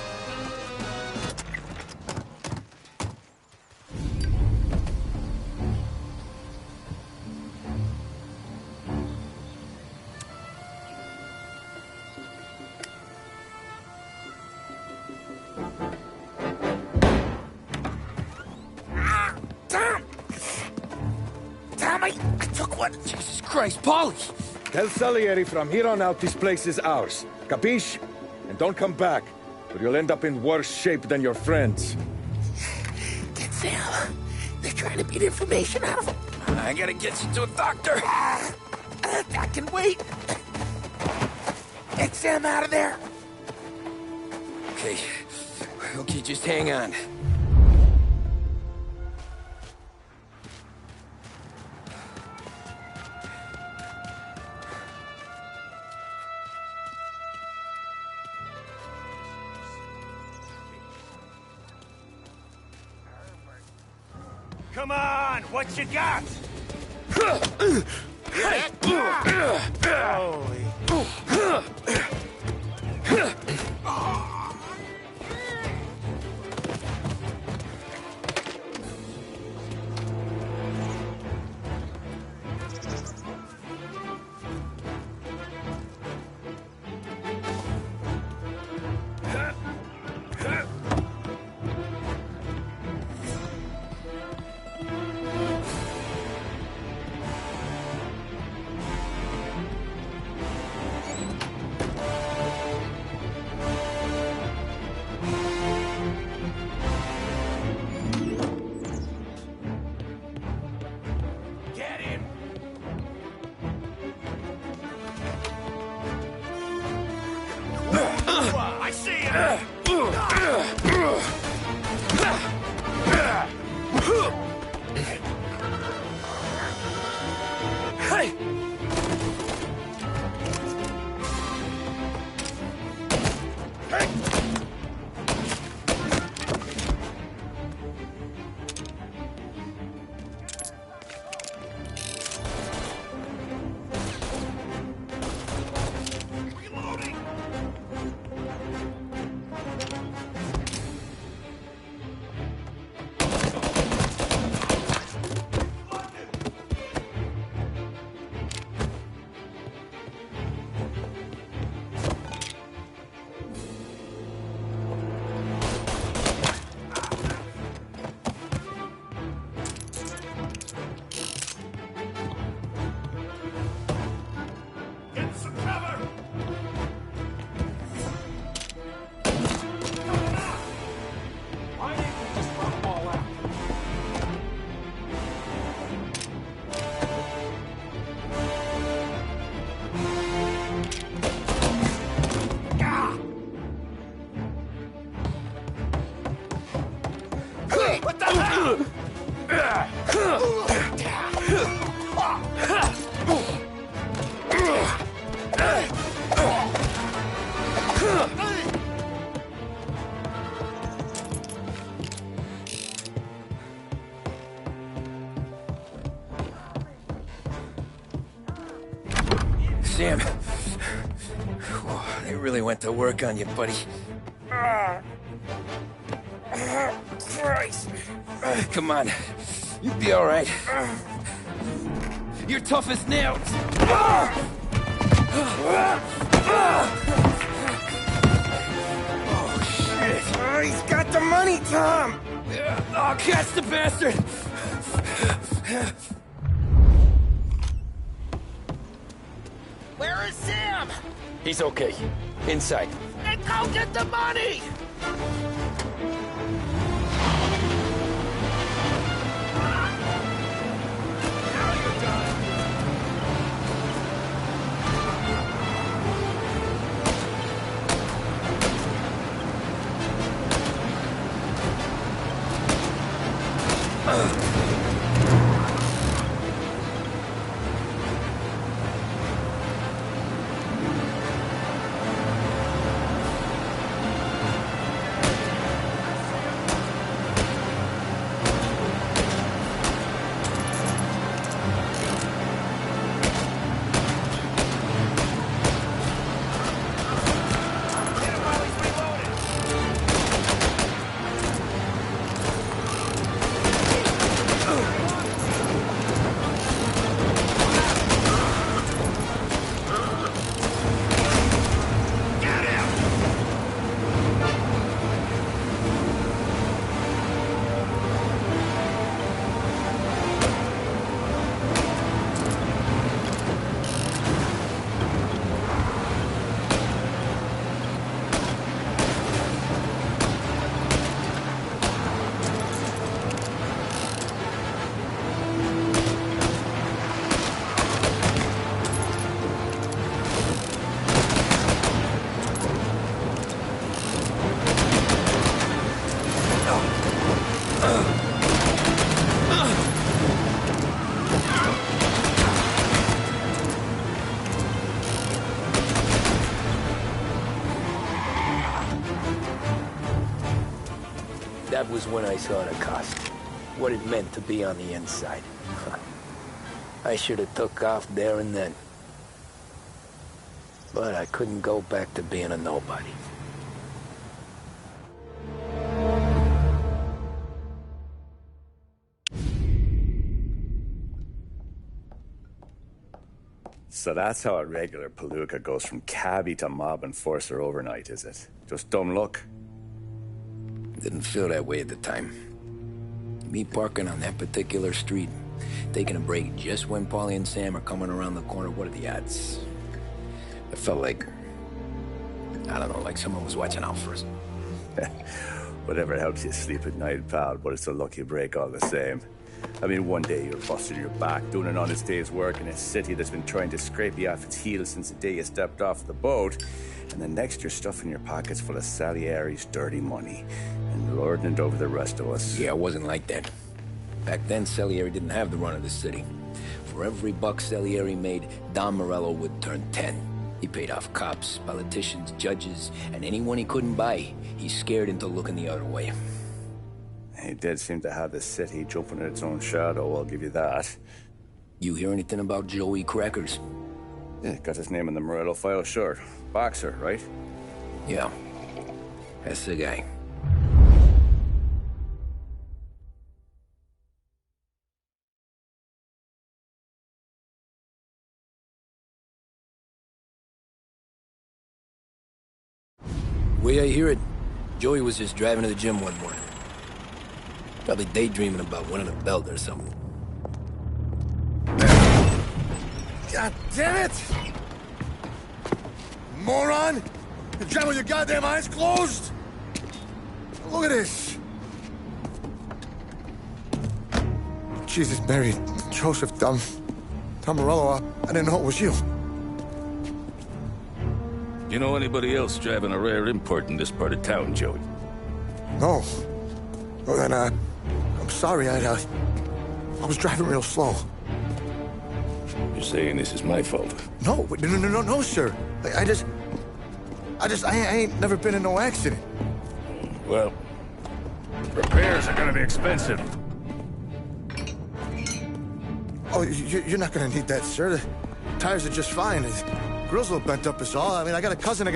Tom, I took one. Jesus Christ, Polly! Tell Salieri from here on out this place is ours. Capiche? And don't come back, or you'll end up in worse shape than your friends. Get Sam. They're trying to beat information out of him. I gotta get you to a doctor. I can wait. Get Sam out of there. Okay. Okay, just hang on. Come on, what you got? Holy. Sam, they really went to work on you, buddy. Christ. Come on. You'll be all right. You're tough as nails. Oh, shit. Oh, he's got the money, Tom. Oh, catch the bastard. Where is Sam? He's okay. Inside. Then go get the money! That was when I saw the cost. What it meant to be on the inside. I should have took off there and then. But I couldn't go back to being a nobody. So that's how a regular palooka goes from cabbie to mob enforcer overnight, is it? Just dumb luck? Didn't feel that way at the time. Me parking on that particular street, taking a break just when Paulie and Sam are coming around the corner, what are the odds? I felt like, I don't know, like someone was watching out for us. Whatever helps you sleep at night, pal, but it's a lucky break all the same. I mean, one day you're busting your back, doing an honest day's work in a city that's been trying to scrape you off its heels since the day you stepped off the boat, and the next you're stuffing your pockets full of Salieri's dirty money and lording it over the rest of us. Yeah, it wasn't like that. Back then, Salieri didn't have the run of the city. For every buck Salieri made, Don Morello would turn 10. He paid off cops, politicians, judges, and anyone he couldn't buy, he scared into looking the other way. He did seem to have the city jumping at its own shadow, I'll give you that. You hear anything about Joey Crackers? Yeah, got his name in the Morello file, sure. Boxer, right? Yeah, that's the guy. Way I hear it, Joey was just driving to the gym one morning. Probably daydreaming about winning a belt or something. God damn it! Moron! You're driving with your goddamn eyes closed? Look at this! Jesus, Mary, Joseph, Tom Morello, I didn't know it was you. You know anybody else driving a rare import in this part of town, Joey? No. Well, then, I'm sorry. I was driving real slow. You're saying this is my fault? No, sir. I ain't never been in no accident. Well, repairs are gonna be expensive. Oh, you're not gonna need that, sir. The tires are just fine. The grill's a little bent up is all. I mean, I got a cousin I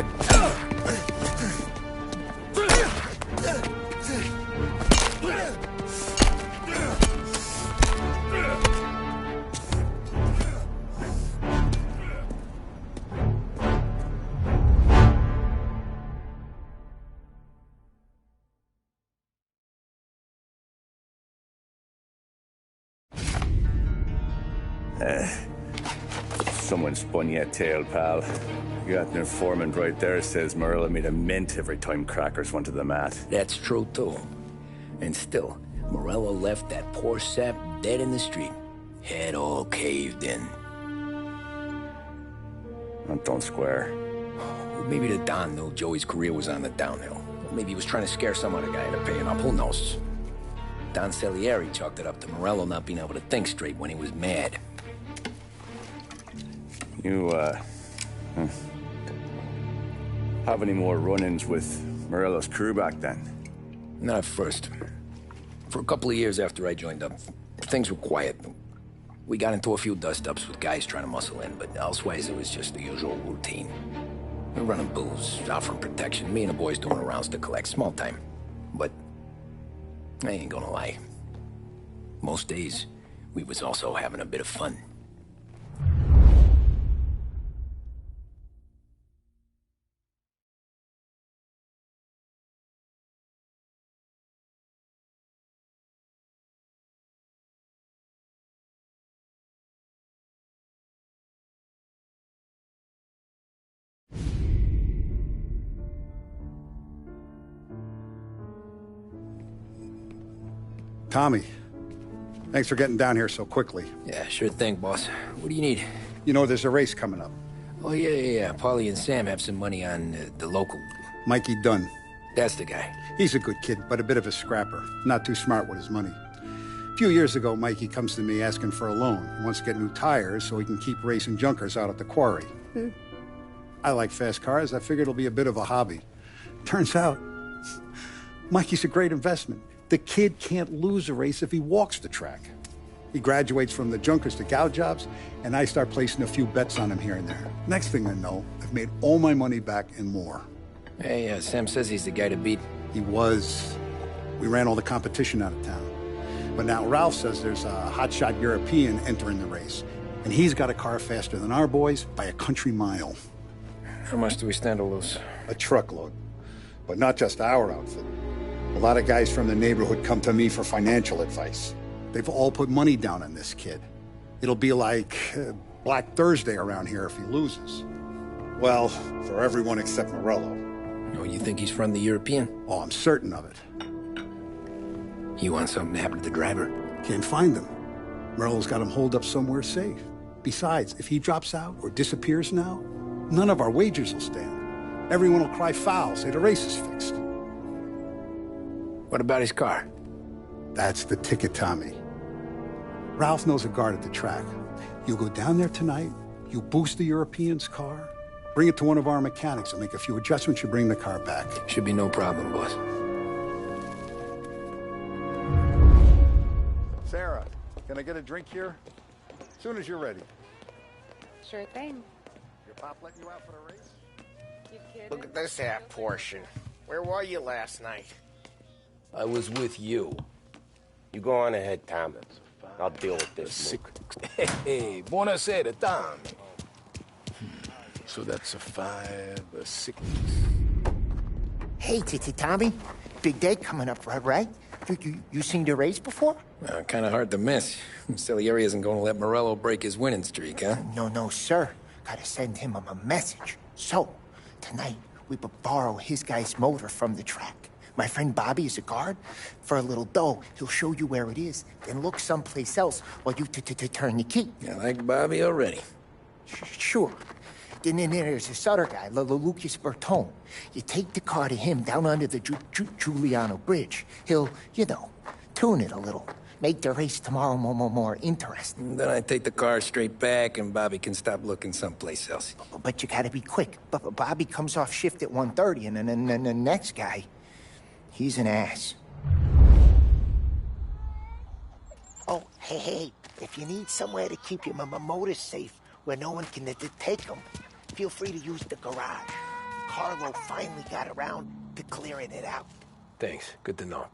Someone spun you a tail, pal. You got an informant right there says Morello made a mint every time crackers went to the mat. That's true, too. And still, Morello left that poor sap dead in the street. Head all caved in. That don't square. Maybe the Don knew Joey's career was on the downhill. Maybe he was trying to scare some other guy into paying up. Who knows? Don Salieri chalked it up to Morello not being able to think straight when he was mad. You, have any more run-ins with Morello's crew back then? Not at first. For a couple of years after I joined up, things were quiet. We got into a few dust-ups with guys trying to muscle in, but elsewise it was just the usual routine. We're running booze, out from protection, me and the boys doing rounds to collect, small time. But I ain't gonna lie. Most days, we was also having a bit of fun. Tommy, thanks for getting down here so quickly. Yeah, sure thing, boss. What do you need? You know, there's a race coming up. Oh, yeah. Paulie and Sam have some money on the local. Mikey Dunn. That's the guy. He's a good kid, but a bit of a scrapper. Not too smart with his money. A few years ago, Mikey comes to me asking for a loan. He wants to get new tires so he can keep racing junkers out at the quarry. I like fast cars. I figured it'll be a bit of a hobby. Turns out, Mikey's a great investment. The kid can't lose a race if he walks the track. He graduates from the junkers to gal jobs, and I start placing a few bets on him here and there. Next thing I know, I've made all my money back and more. Hey, Sam says he's the guy to beat. He was. We ran all the competition out of town. But now Ralph says there's a hotshot European entering the race, and he's got a car faster than our boys by a country mile. How much do we stand to lose? A truckload. But not just our outfit. A lot of guys from the neighborhood come to me for financial advice. They've all put money down on this kid. It'll be like Black Thursday around here if he loses. Well, for everyone except Morello. Oh, you think he's from the European? Oh, I'm certain of it. You want something to happen to the driver? Can't find him. Morello's got him holed up somewhere safe. Besides, if he drops out or disappears now, none of our wagers will stand. Everyone will cry foul, say the race is fixed. What about his car? That's the ticket, Tommy. Ralph knows a guard at the track. You go down there tonight, you boost the European's car, bring it to one of our mechanics, and make a few adjustments, you bring the car back. Should be no problem, boss. Sarah, can I get a drink here? As soon as you're ready. Sure thing. Your pop letting you out for the race? You kidding? Look at this half portion. Where were you last night? I was with you. You go on ahead, Tom. I'll deal with this. Hey, buonasera, Tom. So that's a 5, a 6. Hey, Tommy. Big day coming up, right? You seen the race before? Kind of hard to miss. Salieri isn't going to let Morello break his winning streak, huh? No, sir. Gotta send him a message. So, tonight, we will borrow his guy's motor from the track. My friend Bobby is a guard. For a little dough, he'll show you where it is, then look someplace else while you turn the key. I like Bobby already. Sure. Then there's this other guy, Lucas Bertone. You take the car to him down under the Giuliano Bridge. He'll, tune it a little. Make the race tomorrow more interesting. Then I take the car straight back and Bobby can stop looking someplace else. But you gotta be quick. Bobby comes off shift at 1:30, and then the next guy, he's an ass. Oh, hey, if you need somewhere to keep your motor safe where no one can take them, feel free to use the garage. Carlo finally got around to clearing it out. Thanks. Good to know.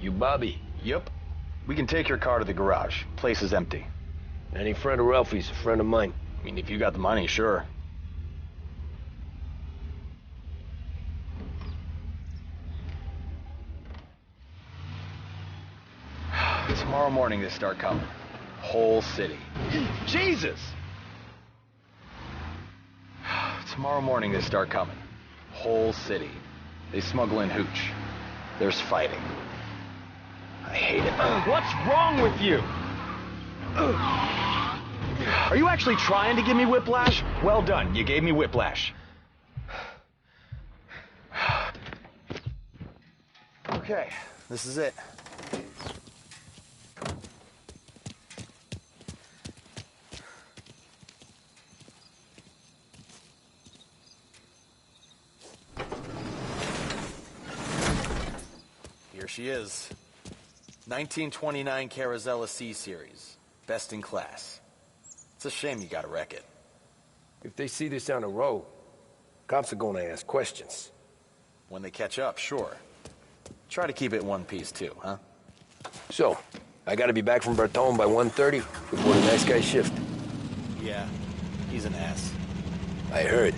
You Bobby? Yep. We can take your car to the garage. Place is empty. Any friend of Ralphie's a friend of mine. I mean, if you got the money, sure. Tomorrow morning they start coming. Whole city. Jesus! Tomorrow morning they start coming. Whole city. They smuggle in hooch. There's fighting. I hate it. What's wrong with you? Are you actually trying to give me whiplash? Well done, you gave me whiplash. Okay, this is it. Here she is. 1929 Carazella C-Series. Best in class. It's a shame you gotta wreck it. If they see this on the road, cops are gonna ask questions. When they catch up, sure. Try to keep it one piece too, huh? So, I gotta be back from Bertone by 1:30 before the next guy's shift. Yeah, he's an ass. I heard.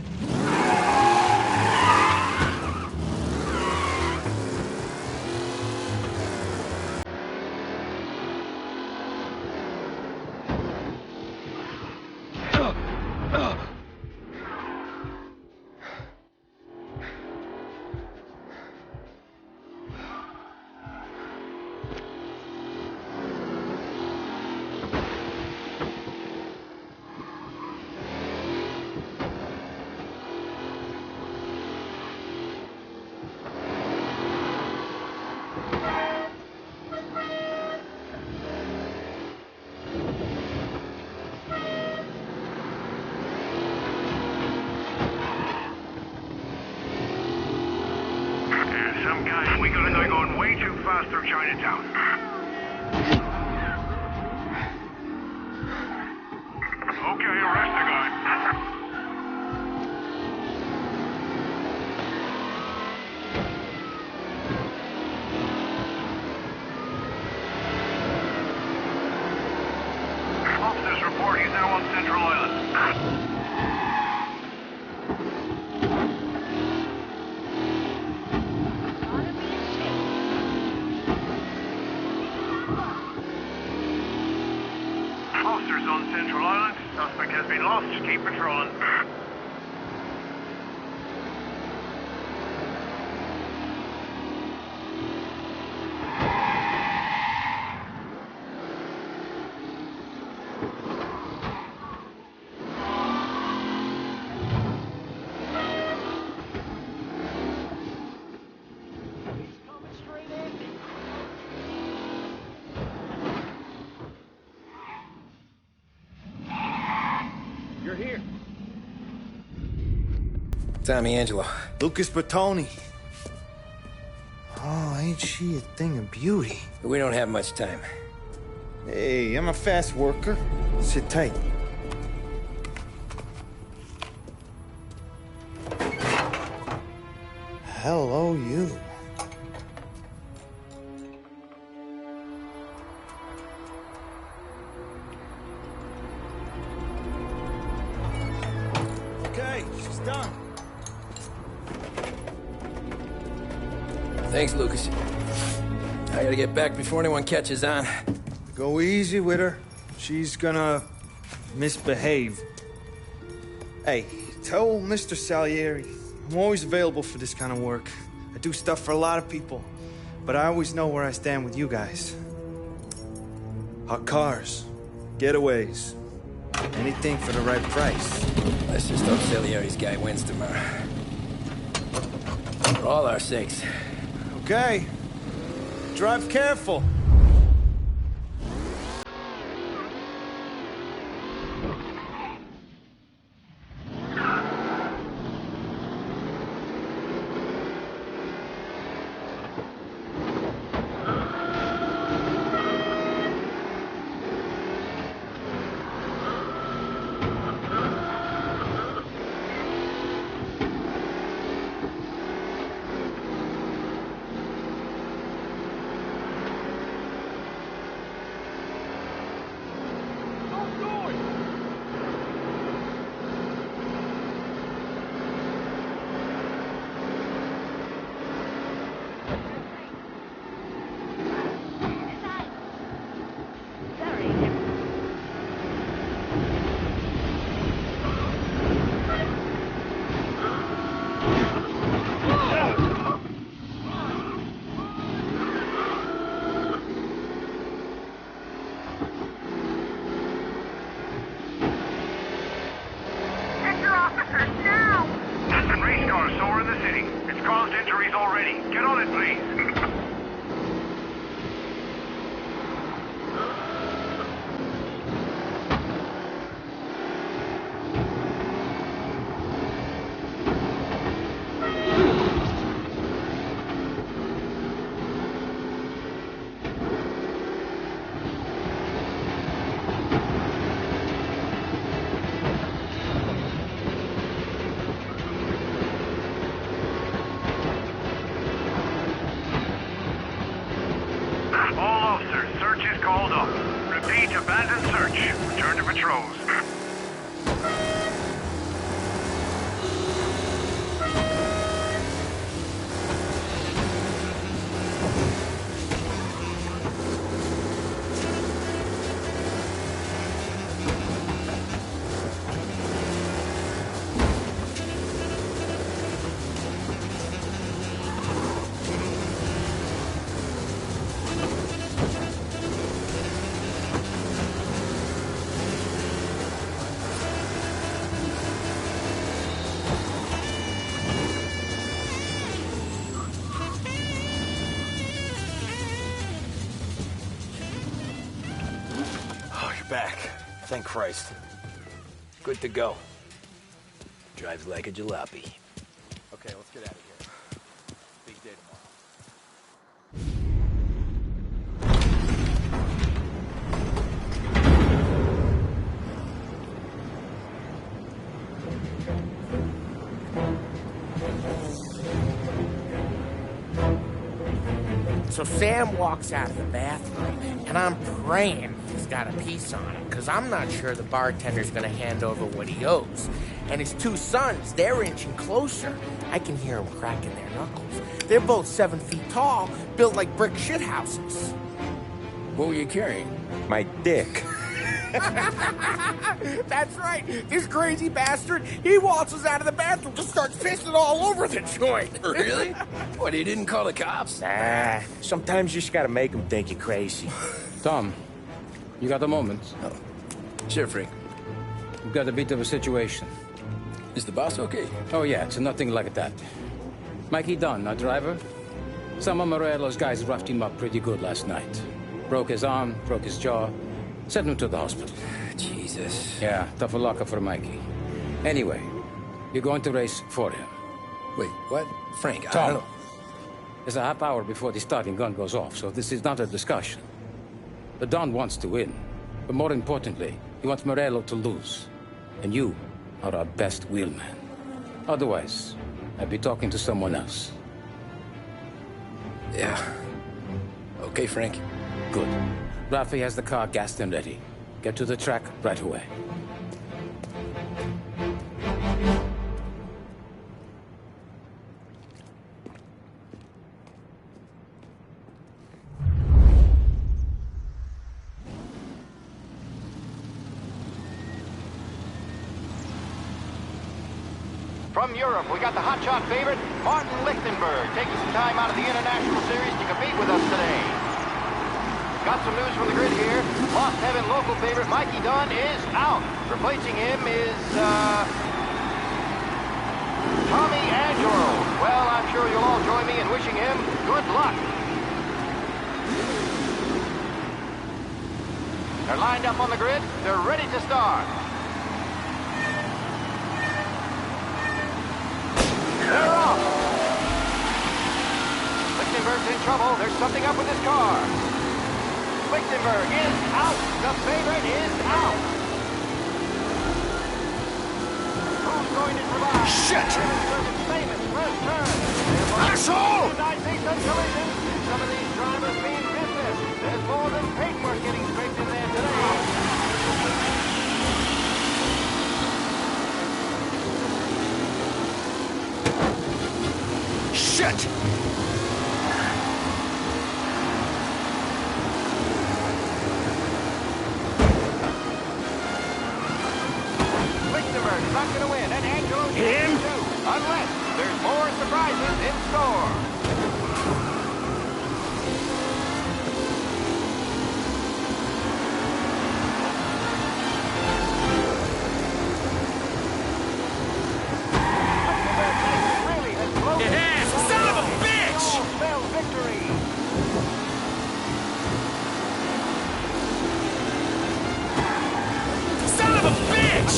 Some guy, we got a guy going way too fast through Chinatown. Okay, arrest the guy. Officers report he's now on Central Island. Officers on Central Island. Suspect has been lost. Keep patrolling. You're here. Tommy Angelo. Lucas Bertoni. Oh, ain't she a thing of beauty? We don't have much time. Hey, I'm a fast worker. Sit tight. Hello, you. Okay, she's done. Thanks, Lucas. I gotta get back before anyone catches on. Go easy with her. She's gonna misbehave. Hey, tell Mr. Salieri I'm always available for this kind of work. I do stuff for a lot of people, but I always know where I stand with you guys. Hot cars, getaways, anything for the right price. Let's just hope Salieri's guy wins tomorrow. For all our sakes. Okay. Drive careful. Back. Thank Christ. Good to go. Drives like a jalopy. Okay, let's get out of here. Big day tomorrow. So Sam walks out of the bathroom, and I'm praying he's got a piece on him, because I'm not sure the bartender's going to hand over what he owes. And his two sons, they're inching closer. I can hear them cracking their knuckles. They're both 7 feet tall, built like brick shithouses. What were you carrying? My dick. That's right. This crazy bastard, he waltzes out of the bathroom, just starts pissing all over the joint. Really? What, he didn't call the cops? Nah, sometimes you just gotta make them think you're crazy. Tom, you got a moment? Oh. Sure, Frank. We've got a bit of a situation. Is the boss okay? Oh, yeah, it's nothing like that. Mikey Dunn, our driver. Some of Morello's guys roughed him up pretty good last night. Broke his arm, broke his jaw. Sent him to the hospital. Jesus. Yeah, tough luck for Mikey. Anyway, you're going to race for him. Wait, what? Frank, Tom, I don't know. There's a half hour before the starting gun goes off, so this is not a discussion. The Don wants to win, but more importantly, he wants Morello to lose. And you are our best wheelman. Otherwise, I'd be talking to someone else. Yeah. Okay, Frank. Good. Rafi has the car gassed and ready. Get to the track right away. From Europe, we got the hotshot favorite, Martin Lichtenberg, taking some time out of the International Series to compete with us today. Got some news from the grid here. Lost Heaven local favorite Mikey Dunn is out. Replacing him is, Tommy Angelo. Well, I'm sure you'll all join me in wishing him good luck. They're lined up on the grid. They're ready to start. They're off! Lichtenberg's in trouble. There's something up with his car. Lichtenberg is out. The favorite is out. Who's going to survive? Shit! Famous first turn. Asshole! I see some collisions. Some of these drivers mean business. There's more than paintwork getting scraped in there today. Shit! Lichtenberg is not going to win, and Angelo him too, unless there's more surprises in store.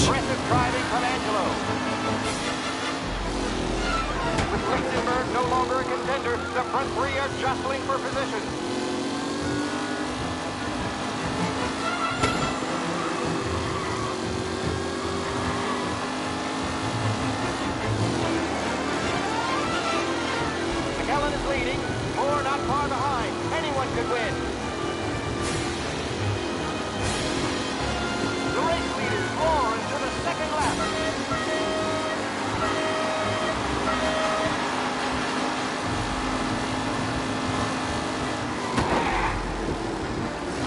Aggressive driving from Angelo. With Lichtenberg no longer a contender, the front three are jostling for position. McKellen is leading. Moore not far behind. Anyone could win. The race leaders roar into the second lap.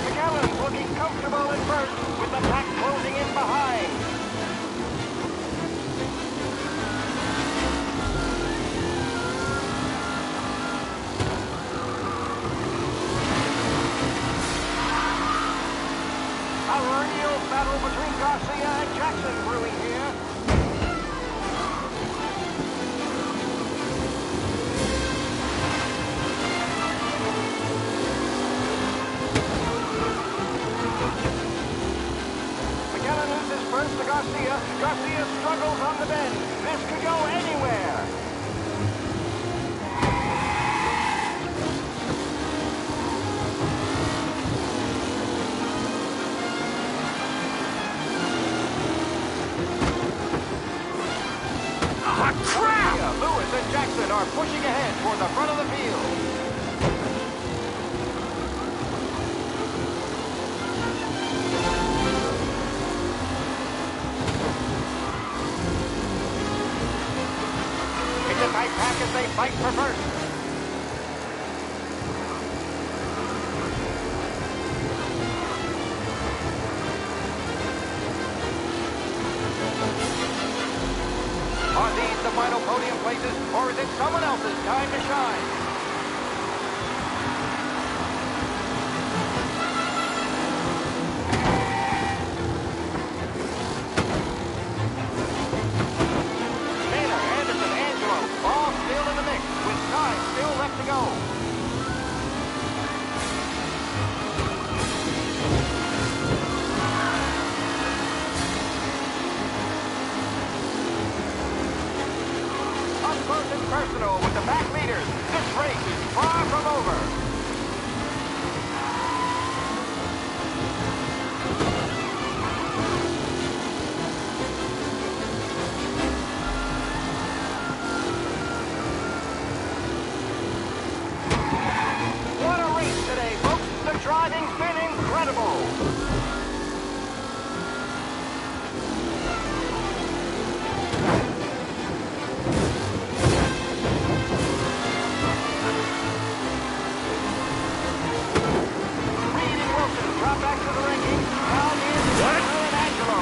McAllen's looking comfortable at first, with the pack closing in behind. A real battle between Garcia and Jackson brewing here. McKellen loses first to Garcia. Garcia struggles on the bend. This could go anywhere. Crap! Lewis and Jackson are pushing ahead toward the front of the field. It's a tight pack as they fight for first. Are these the final podium places, or is it someone else's time to shine? Taylor, Anderson, Angelo, all still in the mix, with time still left to go. Close and personal with the back leaders. This race is driving's been incredible. Drop back to the ranking. Now is and Angelo.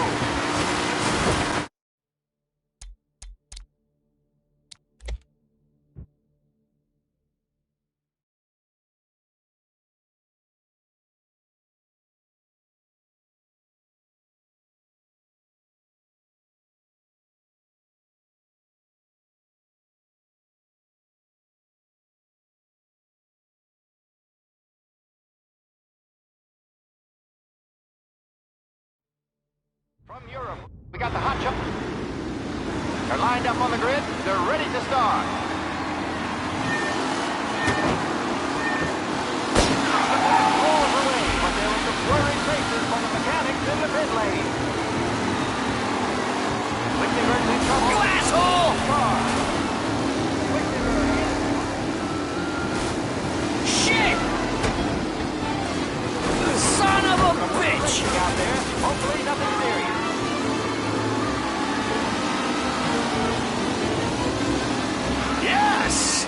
From Europe, we got the hot shot. They're lined up on the grid. They're ready to start. The pack rolls away, but there were some blurry traces from the mechanics in the pit lane. Lichtenberg's in trouble. You asshole! Shit! Son of a bitch! Out there. Hopefully nothing serious. Yes!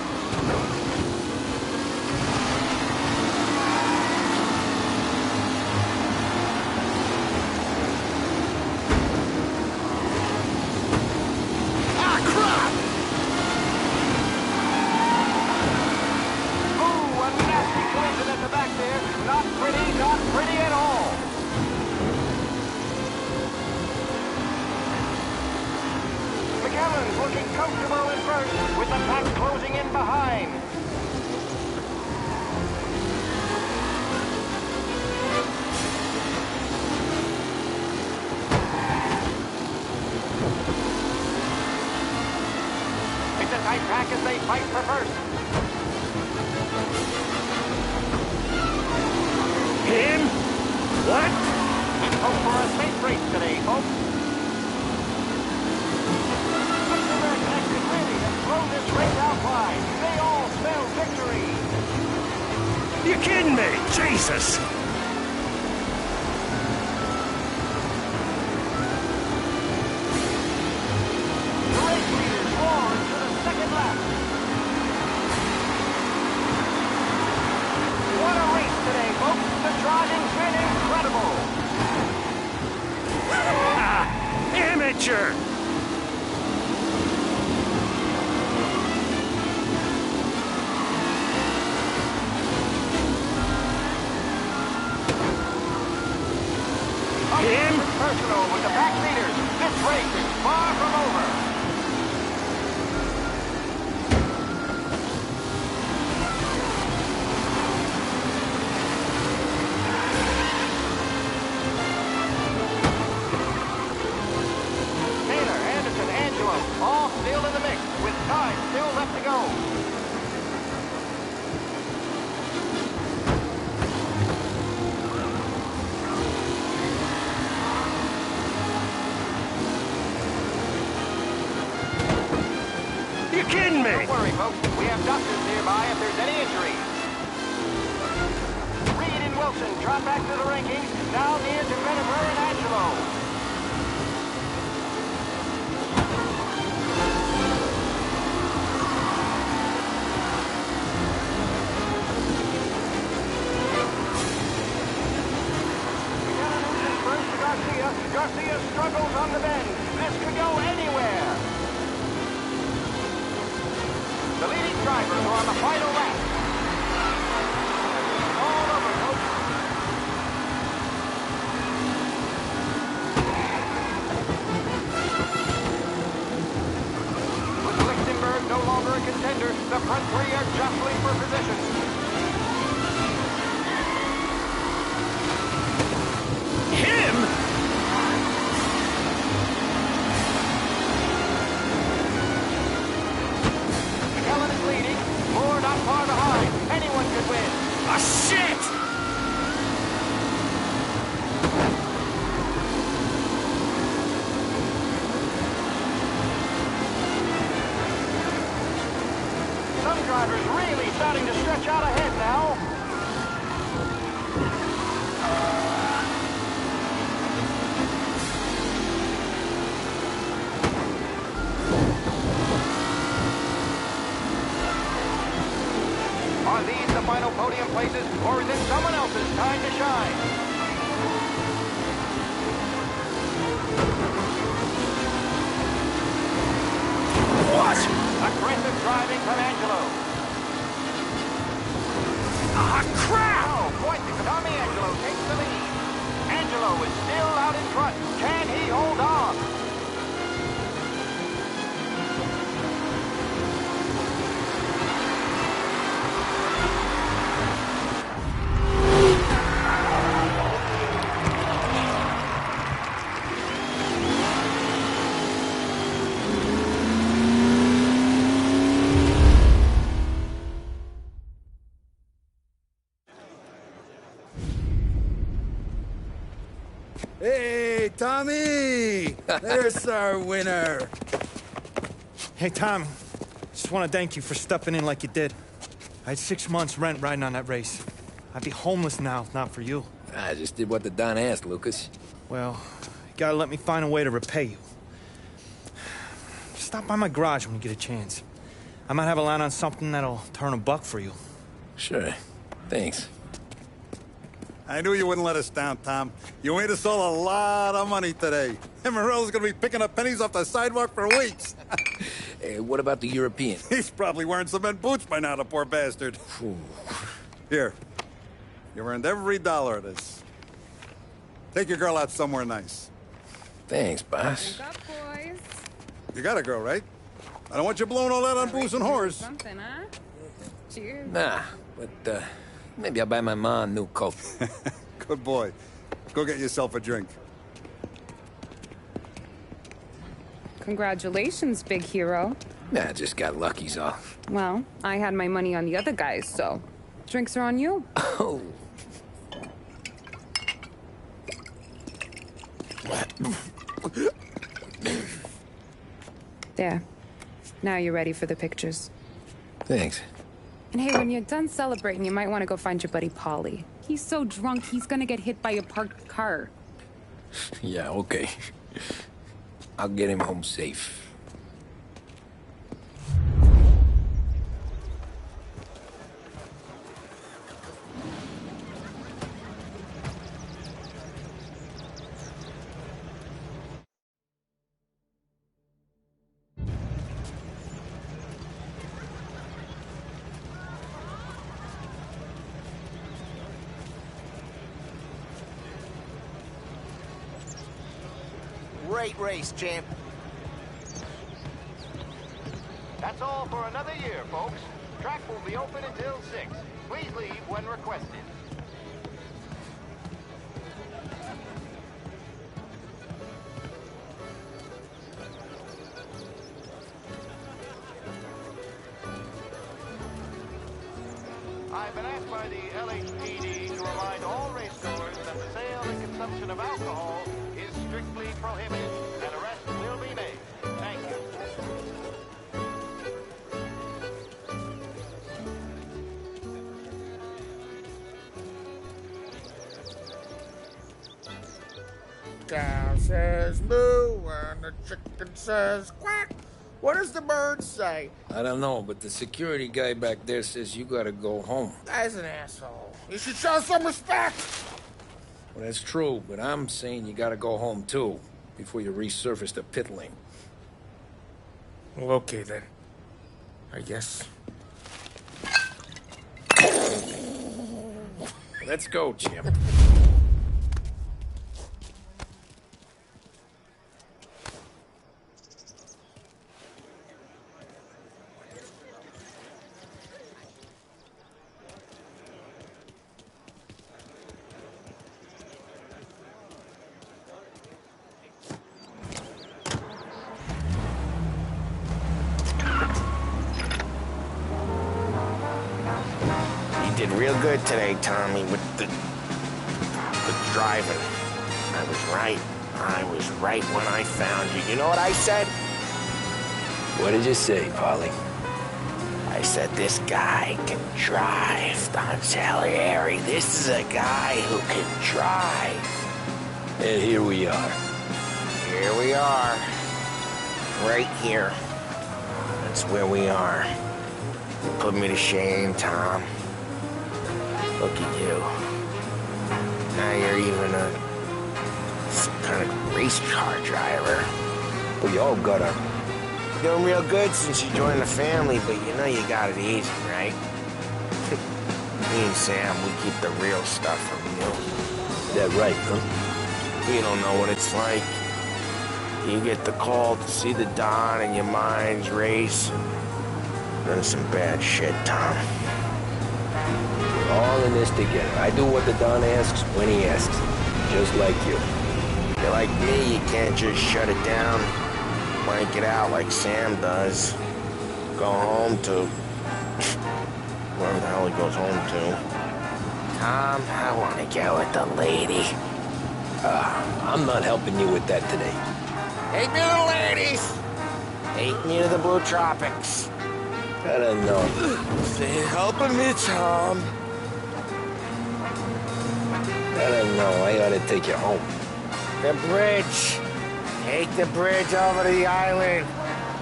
Ah, crap! Ooh, a nasty collision at the back there. Not pretty at all. McAllen's looking comfortable in first, with the pack closing in behind. It's a tight pack as they fight for first. Him? What? Let's hope for a safe race today, folks. Throw this race out wide. They all smell victory. You kidding me? Jesus! The race leaders roar into the second lap. What a race today, folks. The driving's been incredible. Amateur! Him? Personal with the back leaders. This race is far from over. Taylor, Anderson, Angelo, all still in the mix, with time still left to go. Kidding me? Don't worry, folks. We have doctors nearby if there's any injuries. Reed and Wilson drop back to the rankings. Now near to Bennifer and Angelo. First to Garcia. Garcia struggles on the bend. This could go anywhere. The leading drivers are on the final lap. All over, folks. With Lichtenberg no longer a contender, the front three are jostling for position. Him? Not far behind. Anyone could win. Ah, shit! Some drivers really starting to stretch out ahead now. Are these the final podium places, or is it someone else's time to shine? What? Aggressive driving from Angelo. Ah, crap! Oh, point to Tommy Angelo takes the lead. Angelo is still out in front. Can he hold on? Hey, Tommy! There's our winner. Hey, Tommy. Just want to thank you for stepping in like you did. I had 6 months rent riding on that race. I'd be homeless now if not for you. I just did what the Don asked, Lucas. Well, you gotta let me find a way to repay you. Stop by my garage when you get a chance. I might have a line on something that'll turn $1 for you. Sure. Thanks. I knew you wouldn't let us down, Tom. You made us all a lot of money today. And Morello's gonna be picking up pennies off the sidewalk for weeks. Hey, what about the European? He's probably wearing cement boots by now, the poor bastard. Here. You've earned every dollar of this. Take your girl out somewhere nice. Thanch, boss. Wake up, boys. You got a girl, right? I don't want you blowing all that on booze and whores. Something, huh? Cheers. Nah, but, maybe I'll buy my ma a new coat. Good boy. Go get yourself a drink. Congratulations, big hero. Nah, just got lucky's all. Well, I had my money on the other guys, so drinks are on you. Oh. There. Now you're ready for the pictures. Thanks. And hey, when you're done celebrating, you might want to go find your buddy Paulie. He's so drunk, he's gonna get hit by a parked car. Yeah, okay. I'll get him home safe. Great race, champ. That's all for another year, folks. Track will be open until 6. Please leave when requested. I've been asked by the LHPD to remind all racegoers that the sale and consumption of alcohol is strictly prohibited, and arrests will be made. Thank you. Cow says moo, and the chicken says quack. What does the bird say? I don't know, but the security guy back there says you gotta go home. Guy's an asshole. You should show some respect. Well, that's true, but I'm saying you gotta go home, too, before you resurface the pit lane. Well, okay, then. I guess. Let's go, champ. You did real good today, Tommy, with the driving. I was right. I was right when I found you. You know what I said? What did you say, Polly? I said, this guy can drive, Don Salieri. This is a guy who can drive. And here we are. Here we are. Right here. That's where we are. You put me to shame, Tom. Look at you. Now you're even some kind of race car driver. We all got our... Doing real good since you joined the family, but you know you got it easy, right? Me and Sam, we keep the real stuff from you. That right, huh? You don't know what it's like. You get the call to see the Don and your minds race. Done some bad shit, Tom. We're all in this together. I do what the Don asks when he asks. Just like you. You're like me, you can't just shut it down. Blank it out like Sam does. Go home to... wherever the hell he goes home to. Tom, I want to get with the lady. I'm not helping you with that today. Take me to the ladies! Take me to the Blue Tropics. I don't know. They're helping me, Tom. I don't know. I ought to take you home. The bridge. Take the bridge over to the island.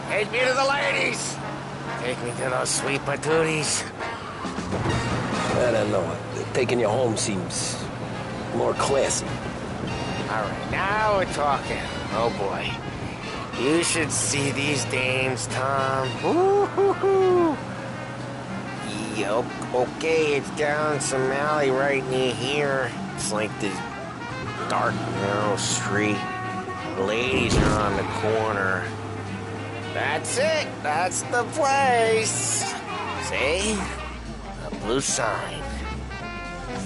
Take me to the ladies. Take me to those sweet patooties. I don't know. Taking you home seems more classy. All right, now we're talking. Oh, boy. You should see these dames, Tom. Woo-hoo-hoo. Yeah, okay, it's down some alley right near here. It's like this dark, narrow street. The ladies are on the corner. That's it. That's the place. See? A blue sign.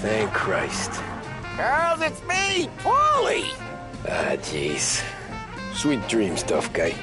Thank Christ. Girls, it's me, Paulie. Ah, jeez. Sweet dreams, tough guy.